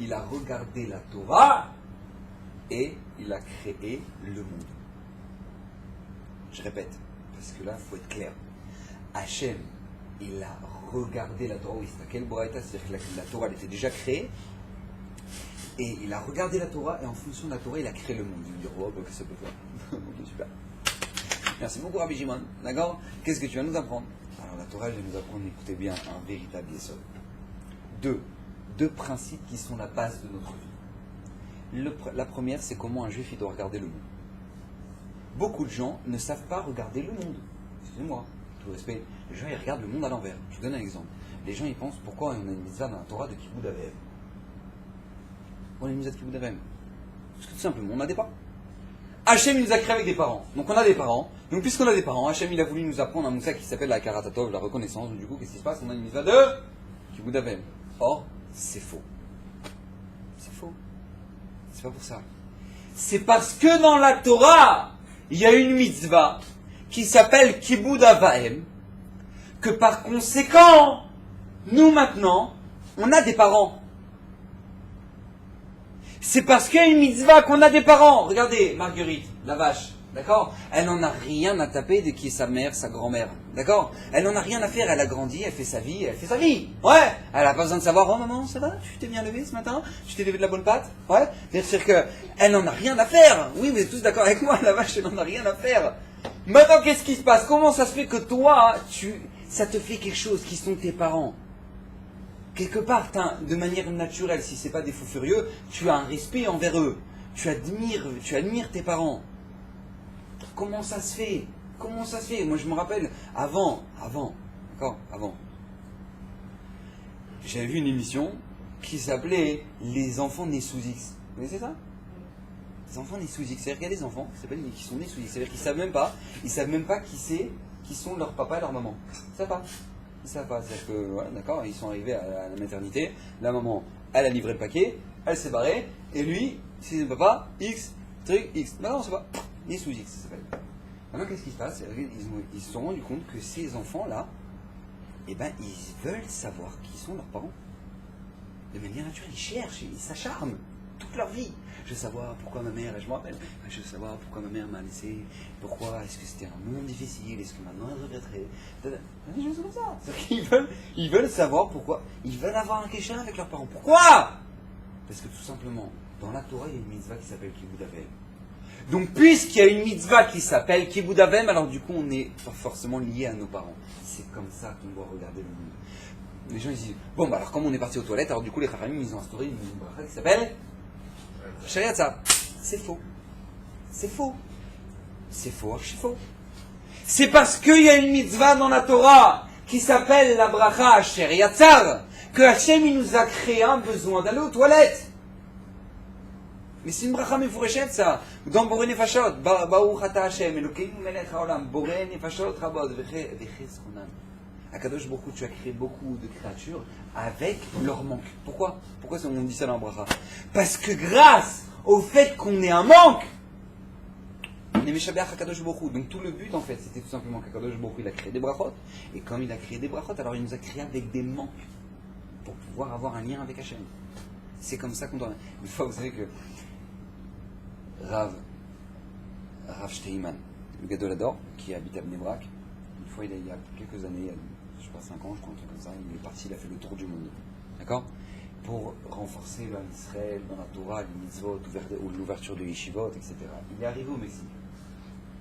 il a regardé la Torah et il a créé le monde. Je répète, parce que là, il faut être clair. Hachem, il a regardé la Torah, Istakel Boraita, c'est-à-dire que la Torah elle était déjà créée, et il a regardé la Torah, et en fonction de la Torah, il a créé le monde. Il dit, oh, bah, que ça peut faire. Ok, super. Merci beaucoup, Rabbi Shimon. D'accord? Qu'est-ce que tu vas nous apprendre? Alors, la Torah, elle va nous apprendre, écoutez bien, un véritable yesod. Deux principes qui sont la base de notre vie. La première, c'est comment un juif il doit regarder le monde. Beaucoup de gens ne savent pas regarder le monde. Excusez-moi, tout respect. Les gens, ils regardent le monde à l'envers. Je vous donne un exemple. Les gens, ils pensent, pourquoi on a une mitzvah dans la Torah de Kibud Avev? On a une mitzvah de Kibud Avev. Parce que tout simplement, on a des parents. Hachem il nous a créé avec des parents. Donc on a des parents. Donc puisqu'on a des parents, Hachem il a voulu nous apprendre un moussa qui s'appelle la Karatatov, la reconnaissance. Donc du coup, qu'est-ce qui se passe? On a une mitzvah de Kibud Avev. Or, c'est faux. C'est faux. C'est pas pour ça. C'est parce que dans la Torah, il y a une mitzvah qui s'appelle Kibud Avaim, que par conséquent, nous maintenant, on a des parents. C'est parce qu'il y a une mitzvah qu'on a des parents. Regardez, Marguerite, la vache, d'accord? Elle n'en a rien à taper de qui est sa mère, sa grand-mère, d'accord? Elle n'en a rien à faire, elle a grandi, elle fait sa vie, Ouais, elle n'a pas besoin de savoir, oh maman, ça va? Tu t'es bien levé ce matin? Tu t'es levé de la bonne patte? Ouais? C'est-à-dire qu'elle n'en a rien à faire. Oui, vous êtes tous d'accord avec moi, la vache, elle n'en a rien à faire. Maintenant, qu'est-ce qui se passe? Comment ça se fait que toi, ça te fait quelque chose qui sont tes parents? Quelque part, de manière naturelle, si c'est pas des fous furieux, tu as un respect envers eux. Tu admires tes parents. Comment ça se fait? Comment ça se fait? Moi, je me rappelle, avant. J'avais vu une émission qui s'appelait Les enfants nés sous X. Vous connaissez ça? Les enfants nés sous X. C'est-à-dire qu'il y a des enfants qui sont nés sous X. C'est-à-dire qu'ils savent même pas qui sont leur papa et leur maman. Ils savent pas. Ils savent pas. C'est-à-dire que, voilà, d'accord, ils sont arrivés à la maternité, la maman, elle a livré le paquet, elle s'est barrée, et lui, c'est le papa, X, truc, X. Non, on sait pas. Né sous X, ça s'appelle. Maintenant, qu'est-ce qui se passe? Ils se sont rendus compte que ces enfants-là, eh ben, ils veulent savoir qui sont leurs parents. De manière naturelle, ils cherchent, ils s'acharnent. toute leur vie. Je veux savoir pourquoi ma mère, je me rappelle, je veux savoir pourquoi ma mère m'a laissé, pourquoi, est-ce que c'était un moment difficile, est-ce que maintenant elle regretterait. Des choses comme ça. Ils veulent savoir pourquoi. Ils veulent avoir un kécher avec leurs parents. Pourquoi? Parce que tout simplement, dans la Torah, il y a une mitzvah qui s'appelle Kibud Avem. Donc, puisqu'il y a une mitzvah qui s'appelle Kibud Avem, alors du coup, on n'est pas forcément lié à nos parents. C'est comme ça qu'on doit regarder le monde. Les gens ils disent, bon, bah alors comme on est parti aux toilettes, alors du coup, les Chachamim, ils ont instauré une bracha qui s'appelle Shariatza. C'est faux. C'est faux. C'est faux, archi faux. C'est parce qu'il y a une mitzvah dans la Torah qui s'appelle la bracha Shariatzar que Hachem il nous a créé un besoin d'aller aux toilettes. Mais c'est une bracha mefureshet ça. Dans Boré Nefashot, Baruch Ata Hachem, Elokeinu melech haolam, Boré Nefashot rabot, vechesronam. Akadosh Baruch Hu, tu as créé beaucoup de créatures avec leur manque. Pourquoi? Pourquoi on dit ça dans la bracha? Parce que grâce au fait qu'on ait un manque, on est Meshabeach Akadosh Baruch Hu. Donc tout le but en fait, c'était tout simplement qu'Akadosh Baruch Hu, il a créé des brachot. Et comme il a créé des brachot, alors il nous a créé avec des manques pour pouvoir avoir un lien avec Hachem. C'est comme ça qu'on doit... Une fois, vous savez que Rav Shteiman, le Gadolador, qui habite à Bnei Brak, une fois, il y a quelques années, il y a, je sais pas, 5 ans, je crois, un truc comme ça, il est parti, il a fait le tour du monde. D'accord? Pour renforcer l'Israël dans la Torah, les mitzvot, ou l'ouverture de yeshivot, etc. Il est arrivé au Mexique.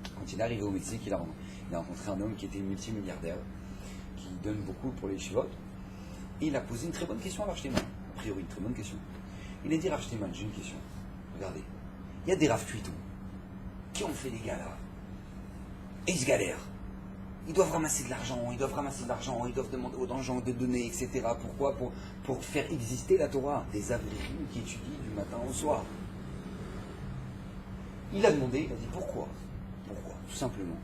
Quand il est arrivé au Mexique, il a rencontré un homme qui était multimilliardaire, qui donne beaucoup pour les yeshivot. Et il a posé une très bonne question à Rav Shteiman. A priori, une très bonne question. Il a dit, Rav Shteiman, j'ai une question. Regardez, il y a des Rav Tuitou qui ont fait des galas. Et ils se galèrent. Ils doivent ramasser de l'argent, ils doivent demander aux gens de donner, etc. Pourquoi? Pour faire exister la Torah. Des avrichim qui étudient du matin au soir. Il a demandé, il a dit pourquoi? Pourquoi? Tout simplement,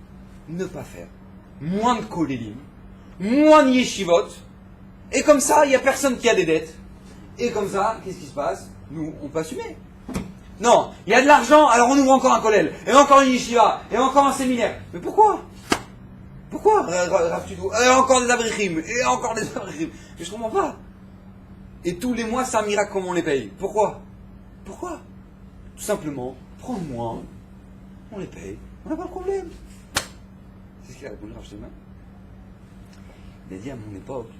ne pas faire moins de kolélim, moins de yeshivot, et comme ça, il n'y a personne qui a des dettes. Et comme ça, qu'est-ce qui se passe? Nous, on peut assumer. Non, il y a de l'argent, alors on ouvre encore un kollel, et encore une yeshiva, et encore un séminaire. Mais pourquoi? Pourquoi, Rav Tuitou? Et encore des abrichim, et encore des abrichim. Mais je comprends pas. Et tous les mois, c'est un miracle comment on les paye. Pourquoi? Pourquoi? Tout simplement, prendre moins, on les paye, on n'a pas de problème. C'est ce qu'il a répondu Rav Shteiman. Il a dit à mon époque,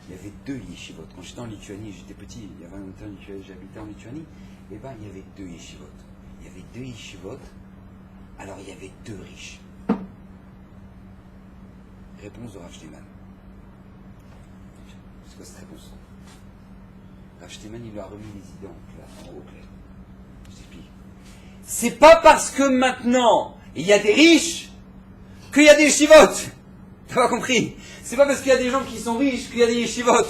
il y avait 2 yeshivot. Quand j'étais en Lituanie, j'étais petit, il y avait un temps en Lituanie, j'habitais en Lituanie, et ben il y avait 2 yeshivot. Il y avait 2 yeshivot, alors il y avait 2 riches. Réponse de Rav Shteiman. C'est quoi cette réponse? Rav Shteiman, il lui a remis les idées au clair. Je t'explique. C'est pas parce que maintenant il y a des riches qu'il y a des yeshivot. T'as pas compris? C'est pas parce qu'il y a des gens qui sont riches qu'il y a des yeshivot.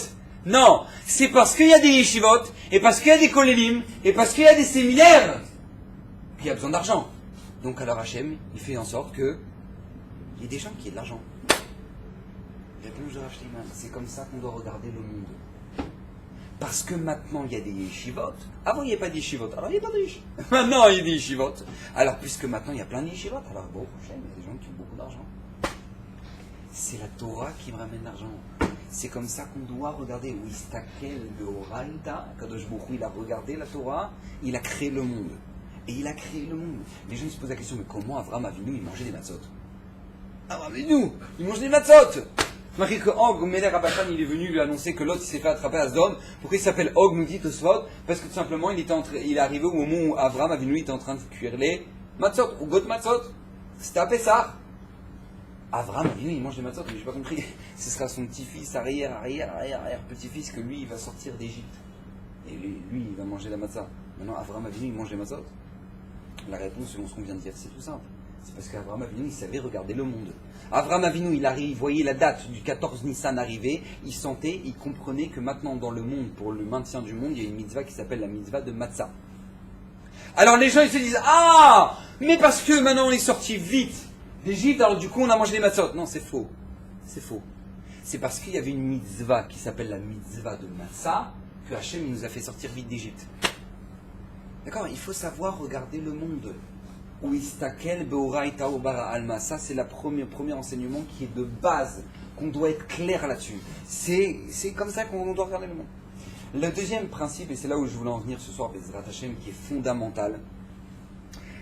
Non, c'est parce qu'il y a des yeshivot, et parce qu'il y a des kolélim, et parce qu'il y a des séminaires qu'il y a besoin d'argent. Donc alors Hachem, il fait en sorte que il y ait des gens qui aient de l'argent. Réponse de Rav Shteiman, c'est comme ça qu'on doit regarder le monde. Parce que maintenant il y a des yeshivot. Avant il n'y avait pas de yeshivot, alors il n'y a pas de riches. Maintenant il y a des yeshivot. Alors puisque maintenant il y a plein de yeshivot, alors bon, Hachem, il y a des gens qui ont beaucoup d'argent. C'est la Torah qui me ramène l'argent. C'est comme ça qu'on doit regarder. Wistakel de Oraita, Kadosh Baruch Hu, il a regardé la Torah, il a créé le monde. Et il a créé le monde. Les gens se posent la question, mais comment Avraham Avinu, il mangeait des matzot? Avraham Avinu, il mange des matzot. Marqué que Og, Meler Abachan, il est venu lui annoncer que l'autre il s'est fait attraper à Sdom. Pourquoi il s'appelle Og, nous dit Tosfot? Parce que tout simplement, il est arrivé au moment où Avraham Avinu était en train de cuire les matzot, ou got matzot. C'était à Pessah. Avraham Avinu, il mange des matzot, mais j'ai pas compris. Ce sera son petit-fils, arrière, petit-fils, que lui, il va sortir d'Égypte. Et lui, il va manger la matzah. Maintenant, Avraham Avinu, il mange les matzot. La réponse, selon ce qu'on vient de dire, c'est tout simple. C'est parce qu'Avraham Avinu, il savait regarder le monde. Avraham Avinu, il voyait la date du 14 Nissan arriver, il sentait, il comprenait que maintenant, dans le monde, pour le maintien du monde, il y a une mitzvah qui s'appelle la mitzvah de matzah. Alors les gens, ils se disent, ah, mais parce que maintenant on est sorti vite d'Égypte, alors du coup on a mangé des matzot. Non, c'est faux. C'est faux. C'est parce qu'il y avait une mitzvah qui s'appelle la mitzvah de matzah que Hachem nous a fait sortir vite d'Égypte. D'accord? Il faut savoir regarder le monde. Uistakel beoraita obara alma. Ça, c'est le premier enseignement qui est de base, qu'on doit être clair là-dessus. C'est comme ça qu'on doit regarder le monde. Le deuxième principe, et c'est là où je voulais en venir ce soir, Bezrat Hashem, qui est fondamental,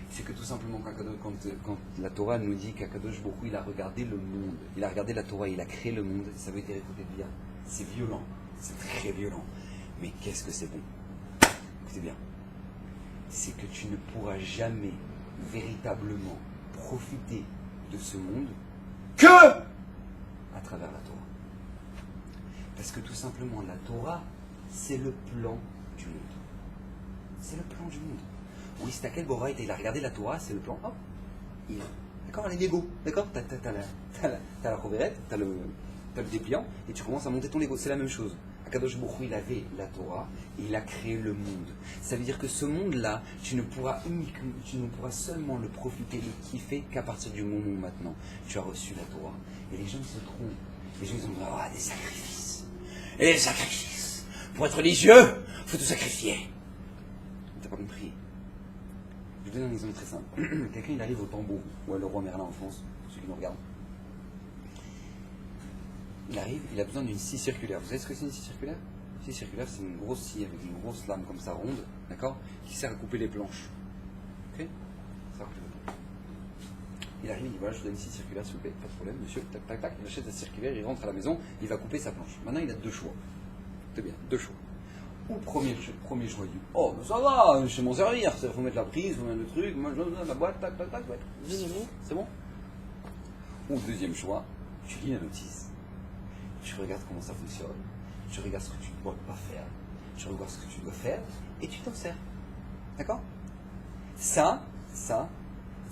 c'est que tout simplement, quand la Torah nous dit qu'Akadosh Baruch Hu, il a regardé le monde, il a regardé la Torah, il a créé le monde, ça veut dire, écoutez bien, c'est violent, c'est très violent, mais qu'est-ce que c'est bon. Écoutez bien, c'est que tu ne pourras jamais véritablement profiter de ce monde que à travers la Torah. Parce que tout simplement, la Torah, c'est le plan du monde. C'est le plan du monde. Oui, c'est à quel Boraït, il a regardé la Torah, c'est le plan. Hop, d'accord, les Lego, d'accord, t'as la roverette, t'as le dépliant, et tu commences à monter ton Lego. C'est la même chose. Akadosh Baruch Hu, il avait la Torah, et il a créé le monde. Ça veut dire que ce monde-là, tu ne pourras seulement le profiter, le kiffer qu'à partir du moment où maintenant tu as reçu la Torah. Et les gens se trompent. Les gens ils ont dit, des sacrifices. Et les sacrifices. Pour être religieux, il faut tout sacrifier. T'as pas compris. Je vous donne un exemple très simple. Quelqu'un il arrive au Tambour, ou à le Roi Merlin en France, pour ceux qui nous regardent. Il arrive, il a besoin d'une scie circulaire. Vous savez ce que c'est une scie circulaire? Une scie circulaire, c'est une grosse scie avec une grosse lame comme ça ronde, d'accord, qui sert à couper les planches. Ok? Ça sert à couper les planches. Il arrive, il dit voilà, je vous donne une scie circulaire, s'il vous plaît, pas de problème, monsieur, tac, tac, tac, il achète sa circulaire, il rentre à la maison, il va couper sa planche. Maintenant, il a deux choix. C'est bien, deux choix. Ou premier choix, il dit oh, mais ça va, je sais m'en servir, il faut mettre la prise, il faut mettre le truc, moi je donne la boîte, tac, tac, tac, tac, c'est bon. Ou deuxième choix, tu lis la notice. Tu regardes comment ça fonctionne, tu regardes ce que tu ne dois pas faire, tu regardes ce que tu dois faire, et tu t'en sers. D'accord? Ça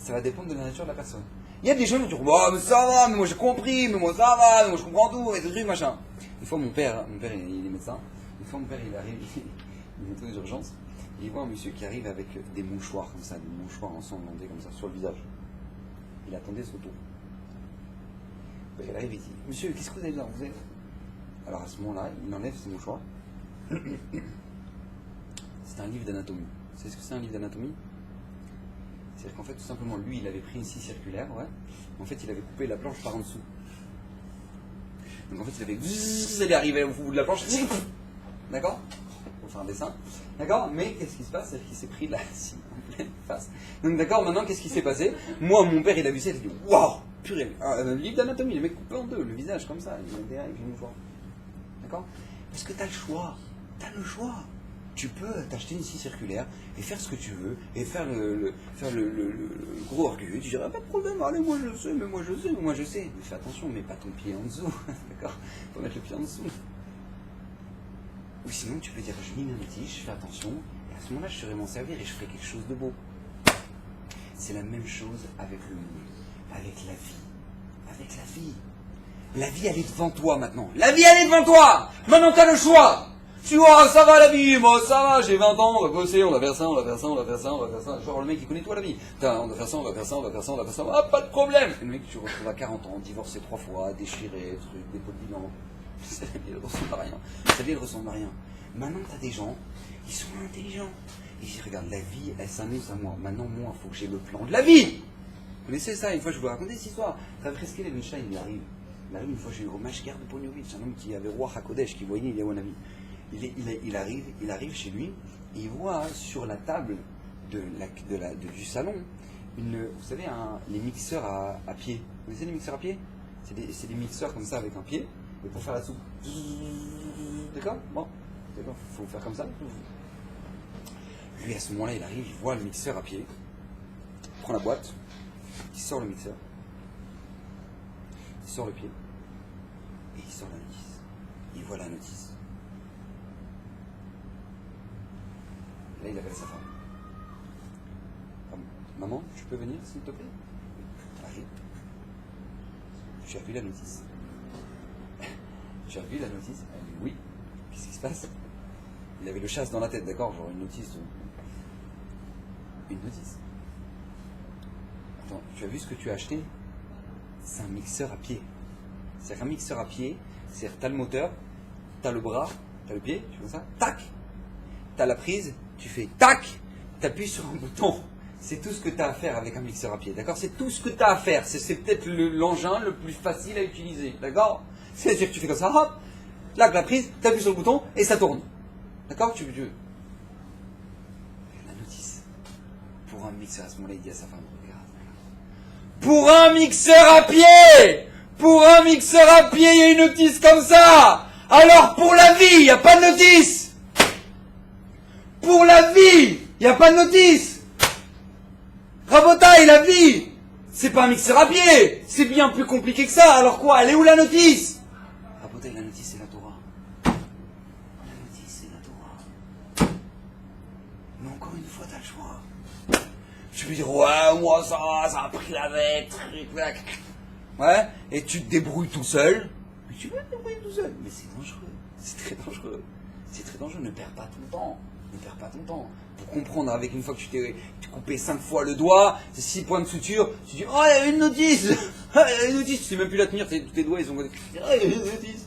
va dépendre de la nature de la personne. Il y a des gens qui disent mais ça va, mais moi j'ai compris, mais moi ça va, mais moi je comprends tout, et tout truc, machin. Une fois mon père il est médecin, une fois mon père il arrive, il est aux urgences, et il voit un monsieur qui arrive avec des mouchoirs comme ça, des mouchoirs ensanglants comme ça, sur le visage. Il attendait son tour. Il arrive et dit monsieur, qu'est-ce que vous avez besoin? Alors à ce moment-là, il enlève ses mouchoirs. C'est un livre d'anatomie. Vous savez ce que c'est un livre d'anatomie? C'est-à-dire qu'en fait, tout simplement, lui, il avait pris une scie circulaire, ouais. En fait, il avait coupé la planche par en dessous. Donc en fait, il est arrivé au bout de la planche. D'accord? Pour faire un dessin. D'accord? Mais qu'est-ce qui se passe? C'est qu'il s'est pris la scie en pleine face. Donc d'accord, maintenant, qu'est-ce qui s'est passé? Moi, mon père, il a vu ça, il a dit waouh! Purée, un livre d'anatomie, le mec coupé en deux, le visage comme ça, il est derrière avec une mouchoir. D'accord? Parce que tu as le choix. Tu as le choix. Tu peux t'acheter une scie circulaire et faire ce que tu veux, et faire le gros orgueil. Tu dirais, pas de problème, allez, moi je sais, mais moi je sais, mais moi je sais. Mais fais attention, mets pas ton pied en dessous. D'accord? Faut mettre le pied en dessous. Ou sinon, tu peux dire, je lis mes notices, je fais attention, et à ce moment-là, je saurai m'en servir et je ferai quelque chose de beau. C'est la même chose avec le monde. Avec la vie. Avec la vie. La vie, elle est devant toi maintenant. La vie, elle est devant toi. Maintenant, tu as le choix. Tu vois, ça va la vie, moi ça va, j'ai 20 ans, on va bosser, on va faire ça, on va faire ça, on va faire ça, on va faire ça. Genre le mec, il connaît toi la vie. On va faire ça, on va faire ça, on va faire ça, on va faire ça. Ah, pas de problème. Et le mec, tu te retrouves à 40 ans, divorcé 3 fois, déchiré, truc, dépôt de bilan. Sa vie, elle ressemble à rien. Sa vie, elle ressemble à rien. Maintenant, tu as des gens, ils sont intelligents. Ils disent, regarde, la vie, elle s'amuse à moi. Maintenant, moi, il faut que j'ai le plan de la vie. Vous connaissez ça? Une fois, je vous racontais cette histoire. Ravreskel Ebenstein, il arrive une fois chez Mashgar de Ponyovitch, un homme qui avait roi Hakodesh, qui voyait Yahuanavi. Il arrive chez lui, et il voit sur la table du salon, vous savez, les mixeurs à pied. Vous savez les mixeurs à pied? C'est des mixeurs comme ça avec un pied, et pour faire la soupe. D'accord? Bon, d'accord, faut faire comme ça. Lui, à ce moment-là, il arrive, il voit le mixeur à pied, il prend la boîte, il sort le mixeur, il sort le pied, et il sort la notice. Il voit la notice. Là, il appelle sa femme. Maman, tu peux venir, s'il te plaît? Arrive. Tu as vu la notice? Tu as vu la notice? Elle dit oui. Qu'est-ce qui se passe? Il avait le chasse dans la tête, d'accord? Genre une notice. Une notice. Attends, tu as vu ce que tu as acheté? C'est un mixeur à pied. C'est-à-dire un mixeur à pied, c'est-à-dire t'as le moteur, t'as le bras, t'as le pied, tu vois ça? Tac! T'as la prise, tu fais tac! T'appuies sur un bouton. C'est tout ce que tu as à faire avec un mixeur à pied, d'accord? C'est tout ce que tu as à faire. C'est peut-être l'engin le plus facile à utiliser, d'accord? C'est-à-dire que tu fais comme ça, hop! Là, la prise, t'appuies sur le bouton et ça tourne. D'accord, la notice. Pour un mixeur, à ce moment-là, il dit à sa femme, regarde. Pour un mixeur à pied! Pour un mixeur à pied, il y a une notice comme ça! Alors pour la vie, il n'y a pas de notice! Pour la vie, il n'y a pas de notice! Rabotaille, la vie! C'est pas un mixeur à pied! C'est bien plus compliqué que ça! Alors quoi? Elle est où la notice? Rabotaille, la notice, c'est la Torah. La notice, c'est la Torah. Mais encore une fois, t'as le choix. Tu peux dire, ouais, moi, ça a pris la vête, ouais, et tu te débrouilles tout seul. Mais tu vas te débrouiller tout seul. Mais c'est dangereux. C'est très dangereux. C'est très dangereux. Ne perds pas ton temps. Ne perds pas ton temps. Pour comprendre, avec une fois que tu t'es coupé 5 fois le doigt, c'est 6 points de suture, tu dis, oh, il y a une notice. Il y a une notice. Tu sais même plus la tenir, tes doigts, ils sont... Oh, il y a une notice.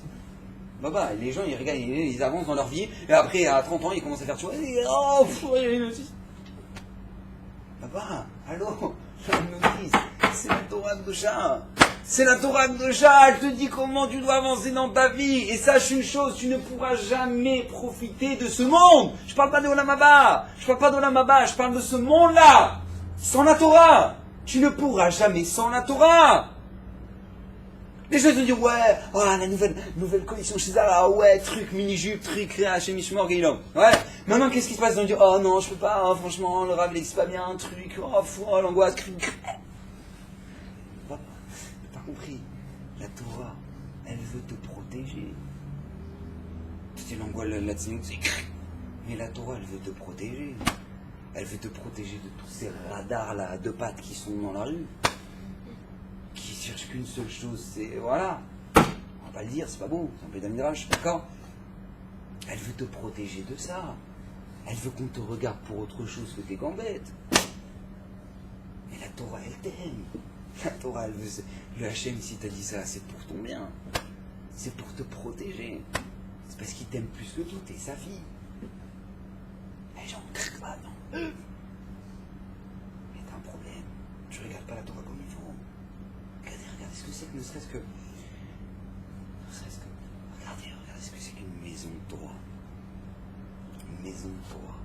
Bah, les gens, ils regardent, ils avancent dans leur vie, et après, à 30 ans, ils commencent à faire, tu vois, oh, il y a une notice. Papa, allô, la notice, c'est la Torah de chat. C'est la Torah de chat, elle te dit comment tu dois avancer dans ta vie. Et sache une chose, tu ne pourras jamais profiter de ce monde. Je parle pas de Olam Haba, je parle de ce monde-là. Sans la Torah, tu ne pourras jamais sans la Torah. Les gens te disent, ouais, oh, la nouvelle collection chez Zara, ouais, truc, mini-jupe, truc, chez Mishmor, Gailom. Ouais. Maintenant, qu'est-ce qui se passe? Ils vont dire, oh non, je peux pas, oh, franchement, le Rav, c'est pas bien, un truc, oh, l'angoisse, T'as pas compris. La Torah, elle veut te protéger. C'est l'angoisse, la tzniut, c'est mais la Torah, elle veut te protéger. Elle veut te protéger de tous ces radars là, à deux pattes qui sont dans la rue. Qui cherchent qu'une seule chose, c'est... Voilà. On va pas le dire, c'est pas beau. C'est un peu d'amidrage, d'accord? Elle veut te protéger de ça. Elle veut qu'on te regarde pour autre chose que tes gambettes. Mais la Torah, elle t'aime. La Torah, elle veut... Le Hachem, si t'as dit ça, c'est pour ton bien. C'est pour te protéger. C'est parce qu'il t'aime plus que tout, t'es sa fille. Les gens ne crient pas, non. Mais t'as un problème. Tu regardes pas la Torah comme il faut. Regardez ce que c'est que, ne serait-ce que... Regardez ce que c'est qu'une maison de Torah. Une maison de Torah.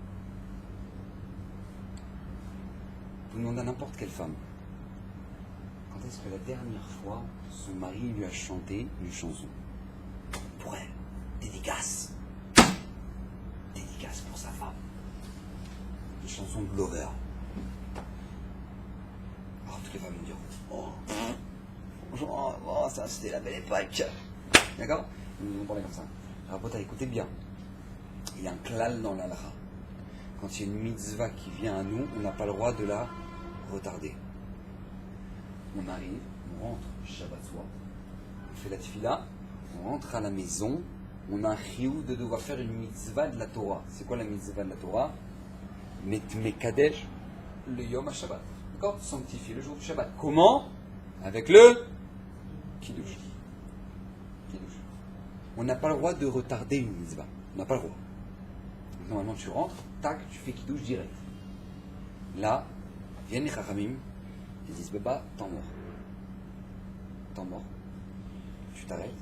Vous demandez à n'importe quelle femme, quand est-ce que la dernière fois son mari lui a chanté une chanson? Pour elle, dédicace. Dédicace pour sa femme. Une chanson de lover. Alors toutes les femmes vont dire, oh, ça c'était la belle époque. D'accord? Ils nous ont parlé comme ça. Alors pote, écoutez bien. Il y a un klal dans l'alra. Quand il y a une mitzvah qui vient à nous, on n'a pas le droit de la retarder. On arrive, on rentre, Shabbat soir, on fait la tefila, on rentre à la maison, on a un chiyuv de devoir faire une mitzvah de la Torah. C'est quoi la mitzvah de la Torah? Mekadesh le Yom HaShabbat. D'accord? Sanctifier le jour du Shabbat. Comment? Avec le Kiddush. On n'a pas le droit de retarder une mitzvah. On n'a pas le droit. Donc, normalement, tu rentres, tac, tu fais Kiddush direct. Là, viennent les Chachamim, ils disent, Baba, temps mort. Temps mort. Tu t'arrêtes,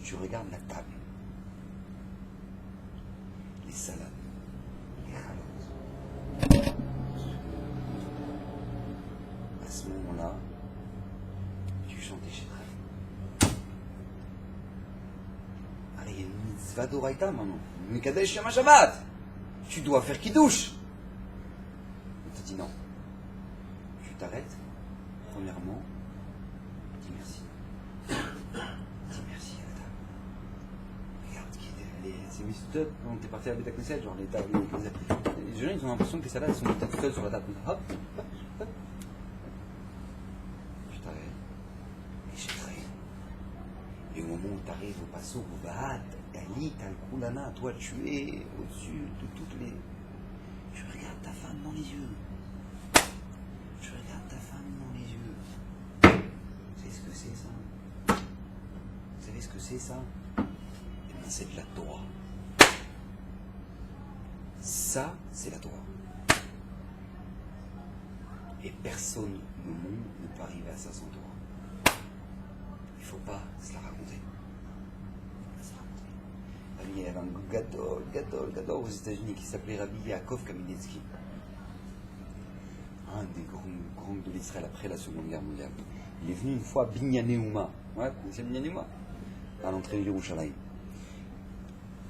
tu regardes la table, les salades, les chalotes. À ce moment-là, tu chantes les Shedraim. Allez, il y a une mitzvah d'Oraïta maintenant. Mekadesh Yom HaShabbat. Tu dois faire Kiddush. On te dit non. Tu t'arrêtes. Premièrement, dis merci. Dis merci à la table. Regarde, c'est mis tout quand t'es parti à la Beta Knesset, genre les tables. Les gens, ils ont l'impression que les salades sont toutes seules sur la table. Hop, hop, hop. Tu t'arrêtes. Et je traîne. Et au moment où tu arrives au passo, au Bahat, Talit, Al-Kulana, toi tu es au-dessus de toutes les. Tu regardes ta femme dans les yeux. Tu regardes ta femme dans les yeux. Vous savez ce que c'est ça? Vous savez ce que c'est ça? Eh bien, c'est de la Torah. Ça, c'est la Torah. Et personne au monde ne peut arriver à ça sans Torah. Il ne faut pas se la raconter. Il il y avait un gadol aux États-Unis qui s'appelait Rabbi Yaakov Kaminetsky. Un des grands de l'Israël après la Seconde Guerre mondiale. Il est venu une fois à Binyané Ouma. Ouais, vous connaissez Binyané Ouma? À l'entrée de Yerushalayim.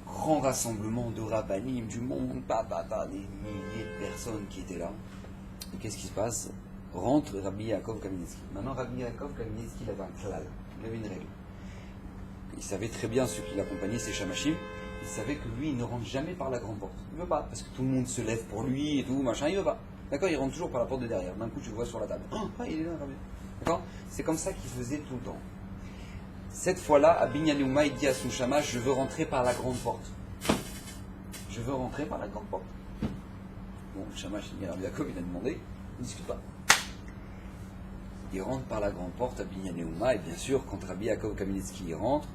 Grand rassemblement de rabbinim, du monde, des milliers de personnes qui étaient là. Et qu'est-ce qui se passe? Rentre Rabbi Yaakov Kaminetsky. Maintenant, Rabbi Yaakov Kaminetsky, il avait un klal, il avait une règle. Il savait très bien ceux qui l'accompagnaient, ses chamashim. Il savait que lui, il ne rentre jamais par la grande porte. Il ne veut pas, parce que tout le monde se lève pour lui et tout, machin, il ne veut pas. D'accord? Il rentre toujours par la porte de derrière. D'un coup, tu le vois sur la table. Ah, il est là, Rabbi. D'accord? C'est comme ça qu'il faisait tout le temps. Cette fois-là, à Binyané Ouma, il dit à son shamash, je veux rentrer par la grande porte. Je veux rentrer par la grande porte. Bon, le shamash, il dit à Rabbi Yaakov, il a demandé, il ne discute pas. Il rentre par la grande porte à Binyané Ouma, et bien sûr, quand Rabbi Yaakov Kaminetsky rentre,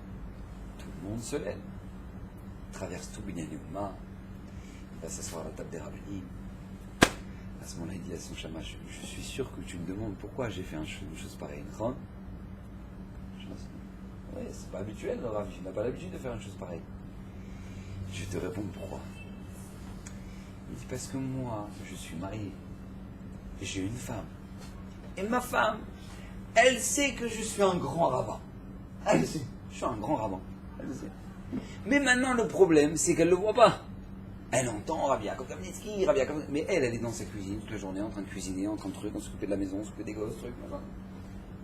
tout le monde se lève. Il traverse tout Binyané Ouma, il va s'asseoir à la table des rabbinim. À ce moment-là, il dit à son shamash, je suis sûr que tu me demandes pourquoi j'ai fait une chose pareille. Ouais, c'est pas habituel, le Rav, il n'a pas l'habitude de faire une chose pareille. Je vais te répondre pourquoi. Il dit parce que moi, je suis marié, et j'ai une femme. Et ma femme, elle sait que je suis un grand rabbin. Elle sait, je suis un grand rabbin. Elle sait. Mais maintenant, le problème, c'est qu'elle ne le voit pas. Elle entend Rabbi Yaakov Kaminetsky, mais elle est dans sa cuisine toute la journée, en train de cuisiner, en train de s'occuper de la maison, s'occuper des gosses, trucs, machin.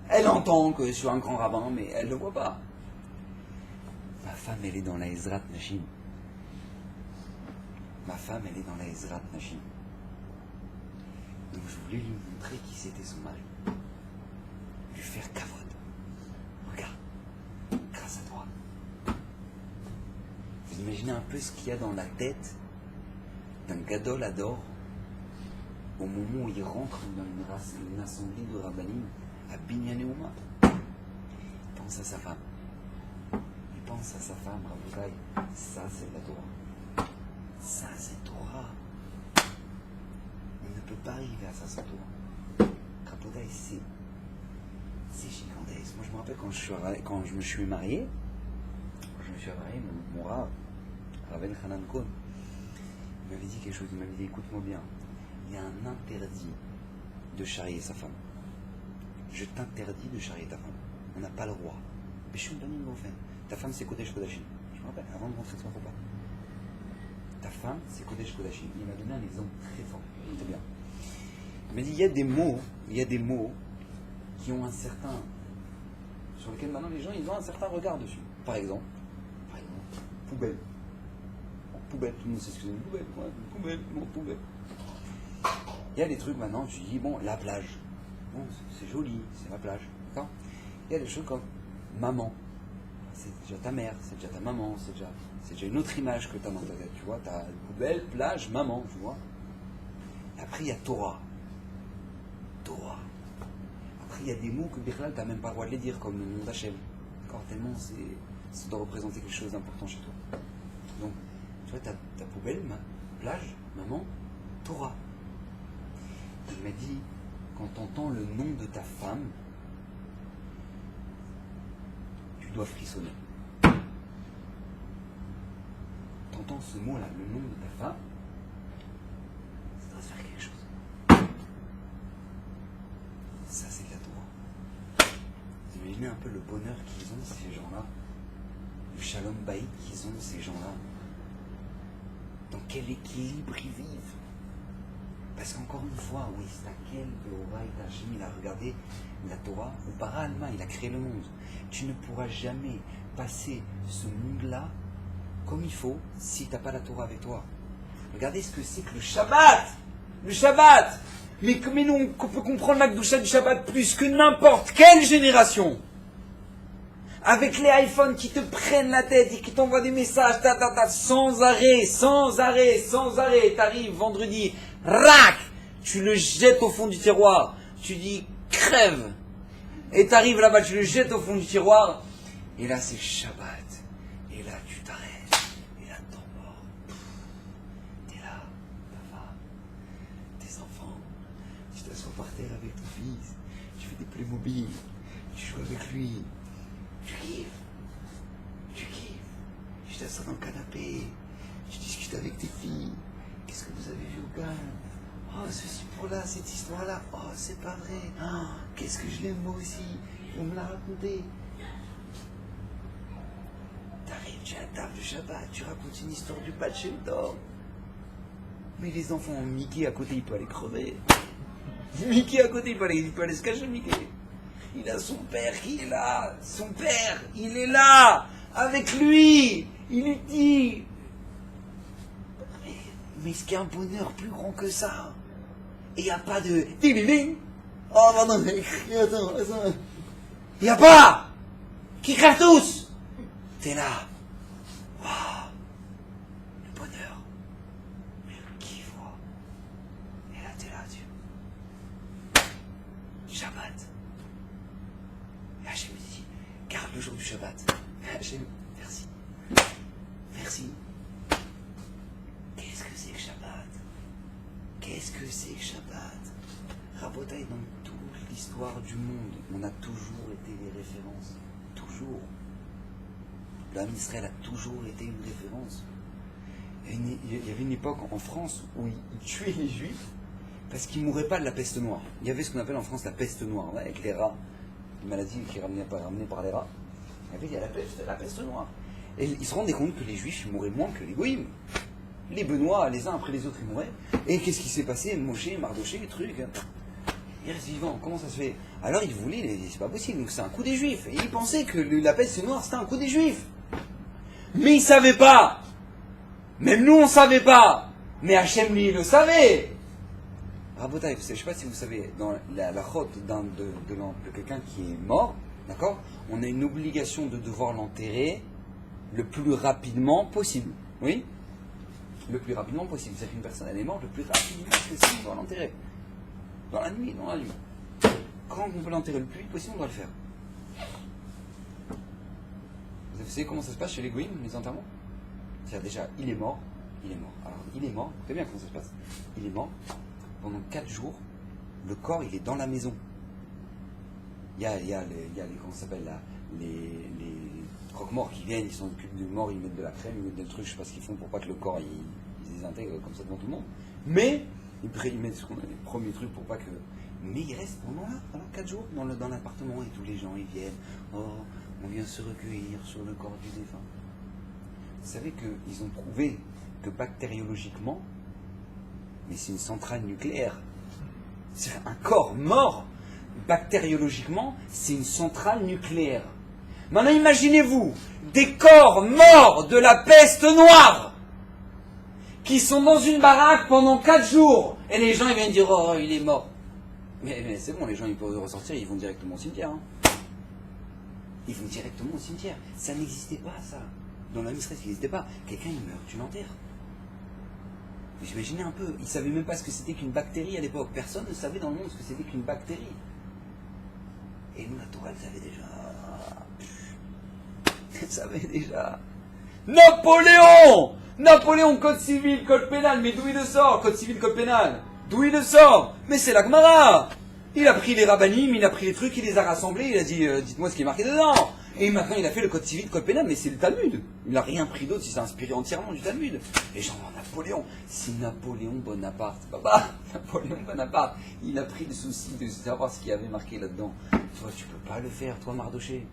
Elle entend que je suis un grand rabbin, mais elle ne le voit pas. Ma femme, elle est dans la Ezrat Nashim. Ma femme, elle est dans la Ezrat Nashim. Donc je voulais lui montrer qui c'était son mari. Lui faire kavod. Regarde, grâce à toi. Vous imaginez un peu ce qu'il y a dans la tête d'un gadol ador au moment où il rentre dans une assemblée de rabbanim à Binyané Ouma. Il pense à sa femme. Il pense à sa femme, Rabotai. Ça, c'est de la Torah. Ça, c'est Torah. On ne peut pas arriver à ça sans Torah. Rabotai, c'est gigantesque. Moi, je me rappelle quand je me suis marié, mon Rav, Raven Hanan Kohn, il m'avait dit quelque chose. Il m'avait dit, écoute-moi bien, il y a un interdit de charrier sa femme. Je t'interdis de charrier ta femme. On n'a pas le droit. Mais je suis ta femme, c'est Kodesh Kodashim. Je me rappelle, avant de rentrer sur mon repas. Ta femme, c'est Kodesh Kodashim. Il m'a donné un exemple très fort. Écoutez bien. Il m'a dit, il y a des mots qui ont un certain... sur lesquels maintenant les gens, ils ont un certain regard dessus. Par exemple, poubelle. Poubelle, tout le monde sait ce que c'est. Poubelle. Il y a des trucs maintenant, tu dis, bon, la plage. Bon, c'est joli, c'est la plage. D'accord? Il y a des choses comme maman. C'est déjà ta mère, c'est déjà ta maman, c'est déjà une autre image que tu as dans ta tête. Tu vois, tu as poubelle, plage, maman, tu vois. Et après, il y a Torah. Après, il y a des mots que Birlal, tu n'as même pas le droit de les dire, comme le nom d'Hachem. D'accord? Tellement ça doit représenter quelque chose d'important chez toi. Donc, tu vois, tu as ta poubelle, plage, maman, Torah. Il m'a dit, quand tu entends le nom de ta femme, tu dois frissonner. Tu entends ce mot-là, le nom de ta femme, ça doit se faire quelque chose. Ça, c'est de la Torah. Vous imaginez un peu le bonheur qu'ils ont, ces gens-là, le shalom baït qu'ils ont, ces gens-là. Dans quel équilibre ils vivent. Parce qu'encore une fois, oui, c'est à quel Beoraï Hachem, il a regardé la Torah, ou par Alma, il a créé le monde. Tu ne pourras jamais passer ce monde-là comme il faut si tu n'as pas la Torah avec toi. Regardez ce que c'est que le Shabbat. Le Shabbat. Mais nous, on peut comprendre la Kedusha du Shabbat plus que n'importe quelle génération. Avec les iPhones qui te prennent la tête et qui t'envoient des messages, sans arrêt. T'arrives vendredi, rac, tu le jettes au fond du tiroir. Tu dis, crève. Et t'arrives là-bas, tu le jettes au fond du tiroir. Et là, c'est Shabbat. Et là, tu t'arrêtes. Et là, t'en mort. T'es là, ta femme, tes enfants. Tu t'assois par terre avec ton fils. Tu fais des Playmobil. Tu joues avec lui. Tu kiffes. Je t'assois dans le canapé. Je discute avec tes filles. Qu'est-ce que vous avez vu au gars? Oh, ceci pour là, cette histoire-là. Oh, c'est pas vrai. Oh, qu'est-ce que je l'aime moi aussi. On me l'a raconté. T'arrives, tu es à table de Shabbat, tu racontes une histoire du Baal Shem Tov. Mais les enfants ont Mickey à côté, il peut aller crever. Mickey à côté, il peut aller se cacher, Mickey. Il a son père qui est là. Son père, il est là. Avec lui. Il lui dit. Mais est-ce qu'il y a un bonheur plus grand que ça? Et il n'y a pas de... Ding, ding, ding. Oh, pardon, attends. Il n'y a pas. Qui crève tous. T'es là. Waouh. Le bonheur. Mais le kiff, quoi. Et là, t'es là, Dieu. Shabbat. Et Hachem me dit, garde le jour du Shabbat. Hachem, merci. Merci. Qu'est-ce que c'est que Shabbat? Qu'est-ce que c'est que Shabbat? Rabotaï, dans toute l'histoire du monde, on a toujours été les références. Toujours. L'âme d'Israël a toujours été une référence. Il y avait une époque en France où ils tuaient les Juifs parce qu'ils ne mouraient pas de la peste noire. Il y avait ce qu'on appelle en France la peste noire, ouais, avec les rats, une maladie qui est ramenée par les rats. Il y avait la peste noire. Et ils se rendaient compte que les Juifs mouraient moins que les Goïms. Les Benoît, les uns après les autres, ils mouraient. Et qu'est-ce qui s'est passé? Moshe, Mardoché, les trucs. Ils restent vivants. Comment ça se fait? Alors ils voulaient, c'est pas possible, donc c'est un coup des Juifs. Et ils pensaient que la peste noire, c'était un coup des Juifs. Mais ils savaient pas. Même nous, on savait pas. Mais Hachem, lui, il le savait. Rabotaï, je ne sais pas si vous savez, dans la chôte de quelqu'un qui est mort, d'accord, on a une obligation de devoir l'enterrer le plus rapidement possible. Oui? Le plus rapidement possible. C'est-à-dire qu'une personne, elle est morte le plus rapidement possible, on doit l'enterrer. Dans la nuit. Quand on peut l'enterrer le plus vite possible, on doit le faire. Vous savez comment ça se passe chez les Goïms, les enterrements? C'est-à-dire déjà, il est mort. Alors, il est mort, écoutez bien comment ça se passe. Il est mort. Pendant 4 jours, le corps, il est dans la maison. Il y a les comment ça s'appelle là, les croque-morts qui viennent, ils s'en occupent du mort, ils mettent de la crème, ils mettent des trucs, je sais pas ce qu'ils font pour pas que le corps, ils les intègrent comme ça devant tout le monde. Mais, ils mettent ce qu'on a les premiers trucs pour pas que... Mais il reste pendant 4 jours dans l'appartement et tous les gens, ils viennent. Oh, on vient se recueillir sur le corps du défunt. Vous savez qu'ils ont prouvé que bactériologiquement, mais c'est une centrale nucléaire. C'est un corps mort, bactériologiquement, c'est une centrale nucléaire. Maintenant, imaginez-vous des corps morts de la peste noire qui sont dans une baraque pendant 4 jours. Et les gens, ils viennent dire, oh, il est mort. Mais c'est bon, les gens, ils peuvent ressortir, ils vont directement au cimetière. Hein. Ils vont directement au cimetière. Ça n'existait pas, ça. Dans la Israël, ça n'existait pas. Quelqu'un, il meurt, tu l'enterres. Vous imaginez un peu, ils ne savaient même pas ce que c'était qu'une bactérie à l'époque. Personne ne savait dans le monde ce que c'était qu'une bactérie. Et nous, la Torah, elle savait déjà. Elle savait déjà. Napoléon, code civil, code pénal, mais d'où il le sort? Code civil, code pénal. D'où il le sort? Mais c'est la Gemara. Il a pris les rabbanim, il a pris les trucs, il les a rassemblés, il a dit, dites-moi ce qui est marqué dedans. Et maintenant, il a fait le code civil, code pénal, mais c'est le Talmud. Il n'a rien pris d'autre, il s'est inspiré entièrement du Talmud. Et genre, Napoléon, c'est Napoléon Bonaparte. Napoléon Bonaparte, il a pris le souci de savoir ce qu'il y avait marqué là-dedans. Toi, tu peux pas le faire, toi, Mardoché.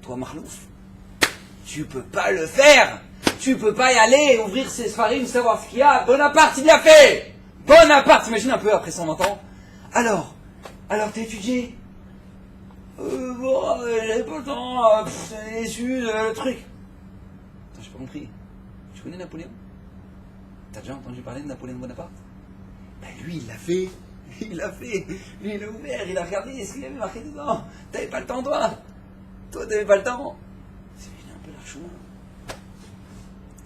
Toi, Marlouf. Tu peux pas le faire. Tu peux pas y aller, ouvrir ses farines, savoir ce qu'il y a. Bonaparte, il l'a fait. Bonaparte, t'imagines un peu après 120 ans. Alors, t'as étudié? Bon, j'avais pas le temps, j'ai déçu, le truc. Attends, j'ai pas compris. Tu connais Napoléon? T'as déjà entendu parler de Napoléon Bonaparte? Ben lui, il l'a fait. Il l'a fait. Lui, il l'a ouvert, il a regardé ce qu'il avait marqué dedans. T'avais pas le temps, toi? Toi, t'avais pas le temps. C'est un peu l'archouma.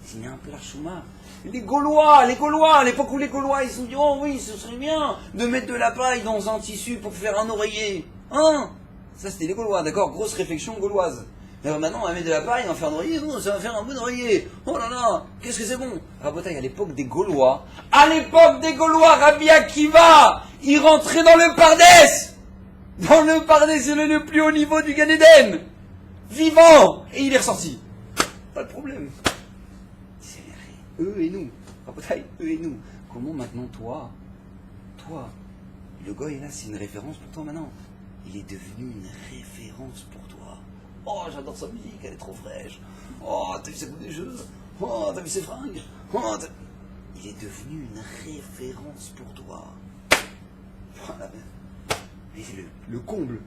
C'est un peu l'archouma. Les Gaulois, à l'époque où les Gaulois, ils se sont dit, oh oui, ce serait bien de mettre de la paille dans un tissu pour faire un oreiller. Hein? Ça, c'était les Gaulois, d'accord? Grosse réflexion gauloise. Mais maintenant, on va mettre de la paille, on va faire un oreiller, non, ça va faire un bon oreiller. Oh là là, qu'est-ce que c'est bon? Rabotaï, à l'époque des Gaulois, Rabbi Akiva, il rentrait dans le Pardès. Dans le Pardès, c'est le plus haut niveau du Gan Eden. Vivant. Et il est ressorti. pas de problème. C'est eux et nous. Rabotaï, eux et nous. Comment maintenant toi, le goy là, c'est une référence pour toi maintenant. Il est devenu une référence pour toi. Oh, j'adore sa musique, elle est trop fraîche. Oh, t'as vu ses bouts de jeux. Oh, t'as vu ses fringues. Oh, il est devenu une référence pour toi. Voilà. Mais le comble.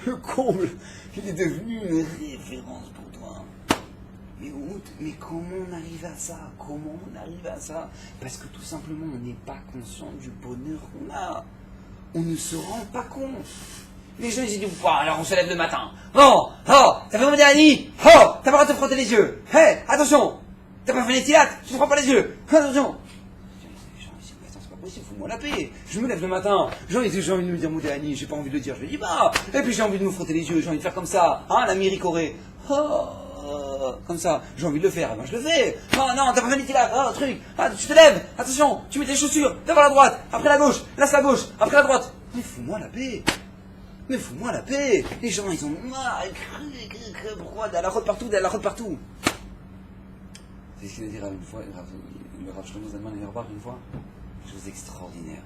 Le comble. Il est devenu une référence pour toi. Mais comment on arrive à ça? Comment on arrive à ça? Parce que tout simplement, on n'est pas conscient du bonheur qu'on a. On ne se rend pas compte. Les gens, ils disent, oh, alors on se lève le matin. Oh, t'as fait mon dernier. Oh, t'as pas le droit de te frotter les yeux. Hé, attention. T'as pas fait les tilates, tu ne prends pas les yeux. Attention. Les gens, ils disent, attends, c'est pas possible, fous-moi la paix. Je me lève le matin. J'ai envie de me dire mon dernier, j'ai pas envie de le dire, je le dis pas. Et puis j'ai envie de me frotter les yeux, j'ai envie de faire comme ça. Hein, la miricorée. Comme ça, j'ai envie de le faire, ben je le fais. Oh non, t'as pas fait les tilates, truc. Ah, tu te lèves, attention, tu mets tes chaussures, d'abord la droite, après la gauche, laisse la gauche, après la droite. Mais fous-moi la paix. Mais fous-moi la paix. Les gens, ils ont marre. Pourquoi la route partout. C'est ce qu'il a dit une fois, le Rav Shlomo Zalman Auerbach une fois. Chose extraordinaire.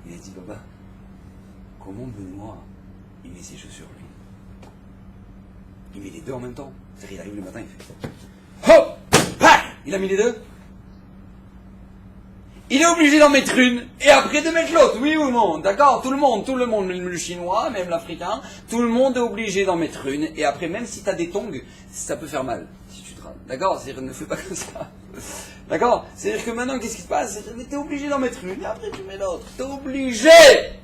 Il a dit, Baba, comment Benoît, il met ses chaussures lui? Il met les deux en même temps. C'est-à-dire, il arrive le matin, il fait hop, pac, il a mis les deux. Il est obligé d'en mettre une, et après de mettre l'autre, oui ou non, d'accord? Tout le monde, même le chinois, même l'africain, tout le monde est obligé d'en mettre une, et après, même si t'as des tongs, ça peut faire mal, si tu te rates, d'accord? C'est-à-dire, ne fais pas comme ça, d'accord? C'est-à-dire que maintenant, qu'est-ce qui se passe? C'est-à-dire que t'es obligé d'en mettre une, et après tu mets l'autre, t'es obligé! Regarde,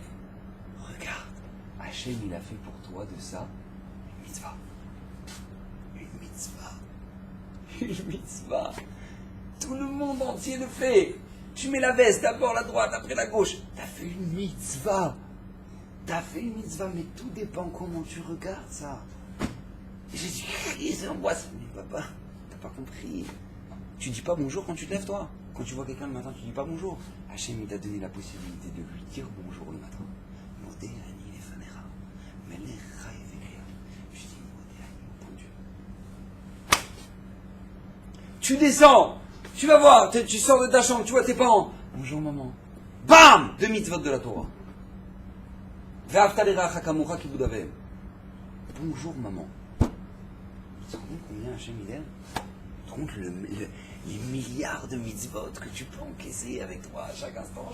Hachem, il a fait pour toi de ça, une mitzvah. Une mitzvah. Tout le monde entier le fait. Tu mets la veste, d'abord la droite, après la gauche. T'as fait une mitzvah. Mais tout dépend comment tu regardes ça. Jésus-Christ, c'est l'angoisse. Mais papa, t'as pas compris. Tu dis pas bonjour quand tu te lèves, toi. Quand tu vois quelqu'un le matin, tu dis pas bonjour. Hachem, il t'a donné la possibilité de lui dire bonjour le matin. Modéani les fanera. Mais les raïvés. Je dis Modéani, mon Dieu. Tu descends. Tu vas voir, tu sors de ta chambre, tu vois tes parents. Bonjour maman. Bam! 2 mitzvot de la Torah. Bonjour maman. Tu te rends compte combien Hachem il aime? Tu te rends compte les milliards de mitzvot que tu peux encaisser avec toi à chaque instant.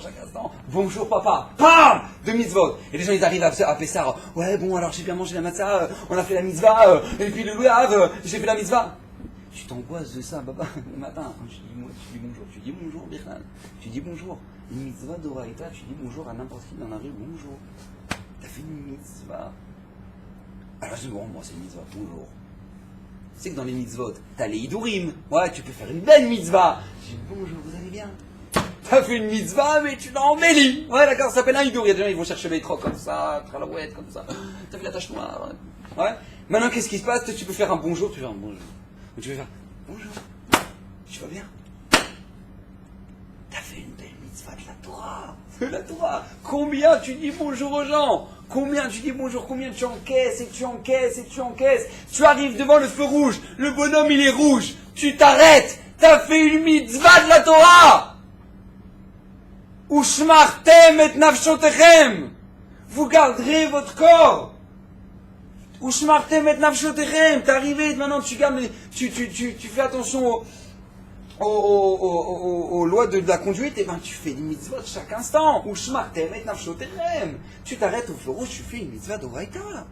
Bonjour papa. Bam! 2 mitzvot. Et les gens ils arrivent à Pessar. Ouais bon alors j'ai bien mangé la matzah, on a fait la mitzvah, et puis le louave, j'ai fait la mitzvah. Tu t'angoisses de ça, papa, le matin. Quand tu dis bonjour, Birnan. Tu dis bonjour. Une mitzvah d'Oraïta, tu dis bonjour à n'importe qui dans la rue, bonjour. T'as fait une mitzvah. Alors je dis, bon, moi c'est une mitzvah, bonjour. Tu sais que dans les mitzvot, t'as les hidurim. Ouais, tu peux faire une belle mitzvah. Je dis, bonjour, vous allez bien? T'as fait une mitzvah, mais tu l'as embellie. Ouais, d'accord, ça s'appelle un hidour. Il y a des gens, ils vont chercher les trocs comme ça, tralouette, comme ça. T'as fait la tache noire. Ouais. Maintenant, qu'est-ce qui se passe? Tu peux faire un bonjour, tu fais un bonjour. Tu veux faire bonjour, tu vas bien? T'as fait une belle mitzvah de la Torah. De la Torah. Combien tu dis bonjour aux gens? Combien tu dis bonjour? Combien tu encaisses et tu encaisses et tu encaisses? Tu arrives devant le feu rouge. Le bonhomme il est rouge. Tu t'arrêtes. T'as fait une mitzvah de la Torah. Ushmartem et nafshotechem. Vous garderez votre corps. Ushmartem et nafshotechem. T'es arrivé, maintenant tu gardes, tu fais attention aux lois de la conduite, et ben tu fais des mitzvot chaque instant. Ushmartem et nafshotechem. Tu t'arrêtes au feu rouge, tu fais une mitzvah d'oraïta.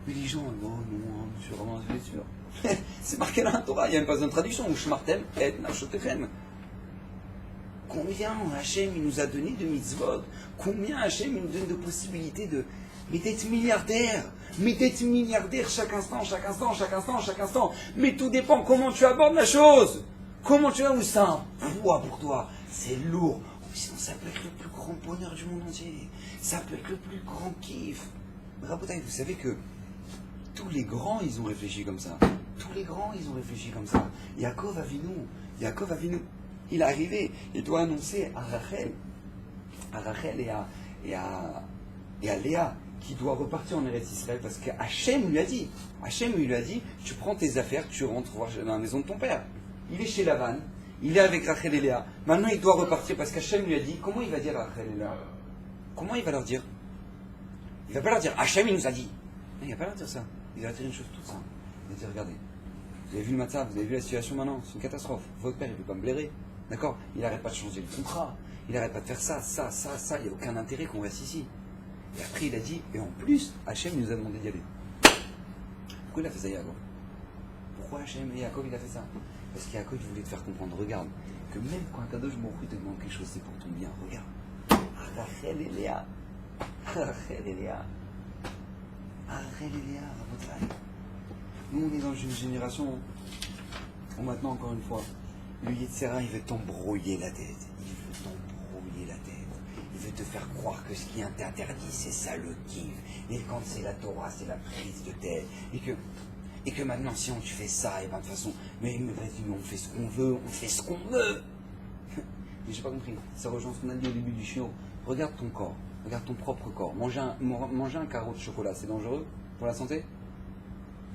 Mais les gens, oh non, je suis vraiment sûr. C'est marqué dans la Torah, il n'y a même pas besoin de traduction. Ushmartem et nafshotechem. Combien Hachem il nous a donné de mitzvot? Combien Hachem il nous donne de possibilités de... Mais d'être milliardaire, chaque instant. Mais tout dépend comment tu abordes la chose. Comment tu as, ou c'est un poids pour toi, c'est lourd. Sinon ça peut être le plus grand bonheur du monde entier. Ça peut être le plus grand kiff. Rabotai, vous savez que tous les grands, ils ont réfléchi comme ça. Yaakov Avinu, il est arrivé, il doit annoncer à Rachel et à Léa, qu'il doit repartir en Eretz Israël parce qu'Hachem lui a dit. Hachem lui a dit, tu prends tes affaires, tu rentres voir dans la maison de ton père. Il est chez Lavan, il est avec Rachel et Léa. Maintenant il doit repartir parce qu'Hachem lui a dit. Comment il va dire à Rachel et Léa? Comment il va leur dire? Il va pas leur dire, Hachem il nous a dit. Non, il va pas leur dire ça. Il va leur dire une chose toute simple. Il va dire, regardez, vous avez vu le matin, vous avez vu la situation maintenant, c'est une catastrophe. Votre père il ne peut pas me blairer. D'accord? Il n'arrête pas de changer le contrat. Il n'arrête pas de faire ça. Il n'y a aucun intérêt qu'on reste ici. Et après, il a dit, et en plus, Hachem nous a demandé d'y aller. Pourquoi il a fait ça, Yaakov? Pourquoi Hachem et Yaakov, il a fait ça? Parce qu'Yaakov, il voulait te faire comprendre, regarde, que même quand un Kadosh Baruch te demande quelque chose, c'est pour ton bien. Regarde. Rachel et Léa. Rachel et Léa. Rachel et Léa, Rabotai. Nous, on est dans une génération où maintenant, encore une fois, le Yetzera, il veut t'embrouiller la tête. Il veut t'embrouiller la tête. Il veut te faire croire que ce qui est interdit, c'est ça le kiff. Et quand c'est la Torah, c'est la prise de tête. Et que maintenant, si on fait ça, et ben de toute façon, mais vas-y, on fait ce qu'on veut, on fait ce qu'on veut. Mais j'ai pas compris. Ça rejoint ce qu'on a dit au début du chiot. Regarde ton corps, regarde ton propre corps. Manger un carreau de chocolat, c'est dangereux pour la santé?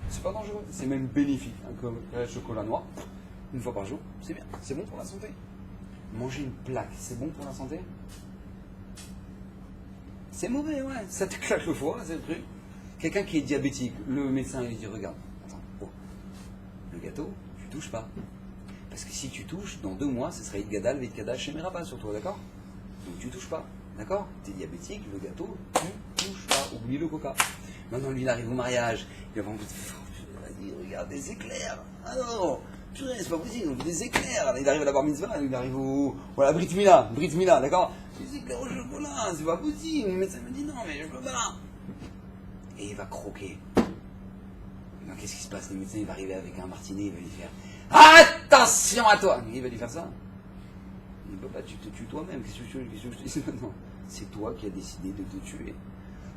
C'est pas dangereux, c'est même bénéfique. Un chocolat noir, une fois par jour, c'est bien, c'est bon pour la santé. Manger une plaque, c'est bon pour la santé? C'est mauvais, ouais, ça te claque le foie, c'est le truc. Quelqu'un qui est diabétique, le médecin lui dit, regarde, attends, oh, le gâteau, tu touches pas. Parce que si tu touches, dans 2 mois, ce sera Idgadal, Vidgadal, Shemeraba sur toi, d'accord? Donc tu touches pas, d'accord? Tu es diabétique, le gâteau, tu touches pas, oublie le coca. Maintenant, lui, il arrive au mariage, il va en dire, regarde, des éclairs. Ah non, purée, c'est pas possible, on fait des éclairs. Il arrive à la bar mitzvah, il arrive voilà, Brit Mila, d'accord? Des éclairs au chocolat, c'est pas possible. Le médecin me dit, non, mais je peux pas. Et il va croquer. Donc, qu'est-ce qui se passe? Le médecin, il va arriver avec un martinet, il va lui faire, attention à toi! Il va lui faire ça. Il ne peut pas, tu te tues toi-même. Qu'est-ce que je te dis maintenant? C'est toi qui as décidé de te tuer.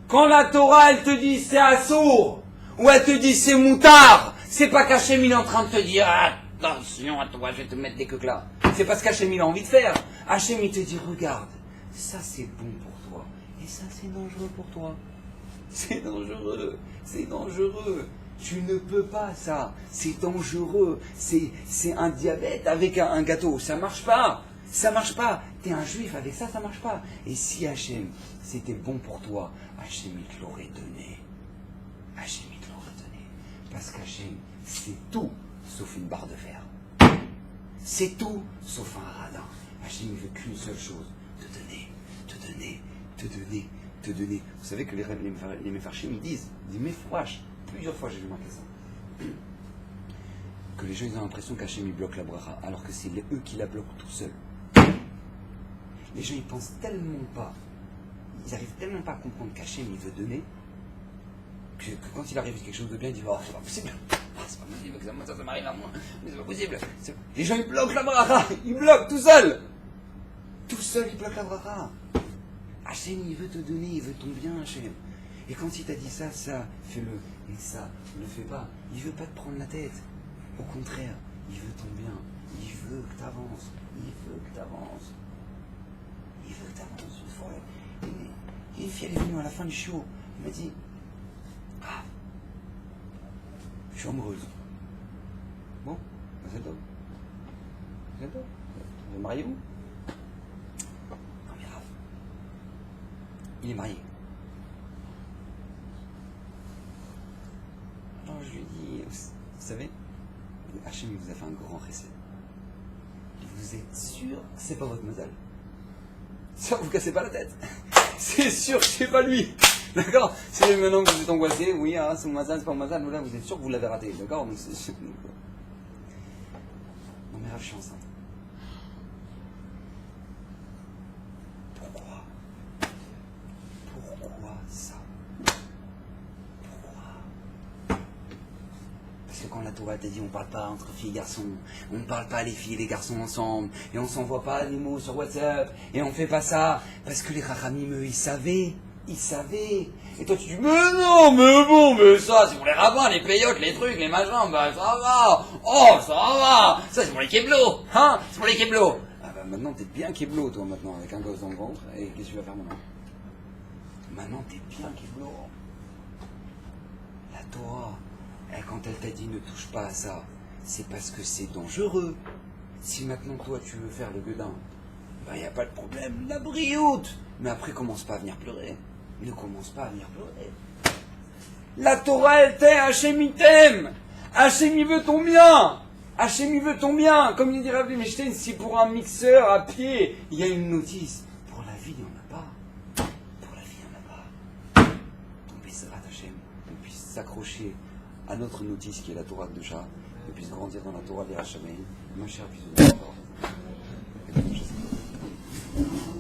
Quand la Torah, elle te dit c'est assour, ou elle te dit c'est moutard, c'est pas qu'Hachem il est en train de te dire attention à toi, je vais te mettre des queues là. C'est pas ce qu'Hachem il a envie de faire. Hachem il te dit regarde, ça c'est bon pour toi, et ça c'est dangereux pour toi. C'est dangereux, c'est dangereux. Tu ne peux pas ça, c'est dangereux. C'est un diabète avec un gâteau, ça marche pas. Ça marche pas. T'es un juif, avec ça, ça marche pas. Et si Hachem, c'était bon pour toi, Hachem, il te l'aurait donné. Hachem, il te l'aurait donné. Parce qu'Hachem, c'est tout sauf une barre de fer. C'est tout sauf un radin. Hachem, il veut qu'une seule chose. Te donner, te donner, te donner, te donner. Vous savez que les Mefarchim, ils disent Mefouach, plusieurs fois j'ai vu marquer ça. Que les gens, ils ont l'impression qu'Hachem, il bloque la bracha, alors que c'est eux qui la bloquent tout seuls. Les gens, ils pensent tellement pas, ils arrivent tellement pas à comprendre qu'Hachem, il veut donner, que quand il arrive quelque chose de bien, ils disent, oh, c'est pas possible. C'est pas possible que ça m'arrive à moi. Mais c'est pas possible. Les gens, ils bloquent la bracha. Ils bloquent tout seuls. Tout seul, ils bloquent la bracha. Hachem, il veut te donner, il veut ton bien, Hachem. Et quand il t'a dit ça, fais-le. Et ça, ne le fais pas. Il veut pas te prendre la tête. Au contraire, il veut ton bien. Il veut que tu avances. Il veut que tu avances. Il veut que tu avances une fois. Une fille, elle est venue à la fin du show. Elle m'a dit, je suis amoureuse. Bon, c'est top. C'est top. Vous mariez-vous? Non, mais Rav, il est marié. Alors je lui ai dit, vous savez, Hachem vous a fait un grand recette. Vous êtes sûr que c'est pas votre mazal? Ça, vous cassez pas la tête. C'est sûr que c'est pas lui. D'accord? C'est maintenant que vous êtes angoissé, oui, hein, c'est mon mazal, c'est pas mon mazal, là vous êtes sûr que vous l'avez raté, d'accord? Donc, non mais Rav, je suis enceinte. Pourquoi ça? Pourquoi? Parce que quand la Torah t'a dit on parle pas entre filles et garçons, on ne parle pas les filles et les garçons ensemble, et on s'envoie pas des mots sur WhatsApp, et on fait pas ça, parce que les Rachamim, eux, ils savaient. Et toi tu dis, mais non, mais bon, mais ça, c'est pour les rabbins, les payotes, les trucs, les machins, bah ça va. Oh, ça va. Ça, c'est pour les keblos, hein, c'est pour les keblos. Ah bah maintenant, t'es bien keblo, toi, maintenant, avec un gosse dans le ventre, et qu'est-ce que tu vas faire maintenant? Maintenant, t'es bien, Kiblo. La Torah, quand elle t'a dit ne touche pas à ça, c'est parce que c'est dangereux. Si maintenant, toi, tu veux faire le gueudin, il n'y a pas de problème, la brioute. Mais après, commence pas à venir pleurer. Ne commence pas à venir pleurer. La Torah, elle t'aime, Hachem, il t'aime. Hachem, il veut ton bien. Hachem, il veut ton bien. Comme il dit Rabbi Mechten, si pour un mixeur à pied, il y a une notice, pour la vie, il n'y en a pas. Pour la vie, il n'y en a pas. Ton Bezrat Hachem, on puisse s'accrocher à notre notice qui est la Torah de Chat, on puisse grandir dans la Torah des Hachamim, ma chère puisse nous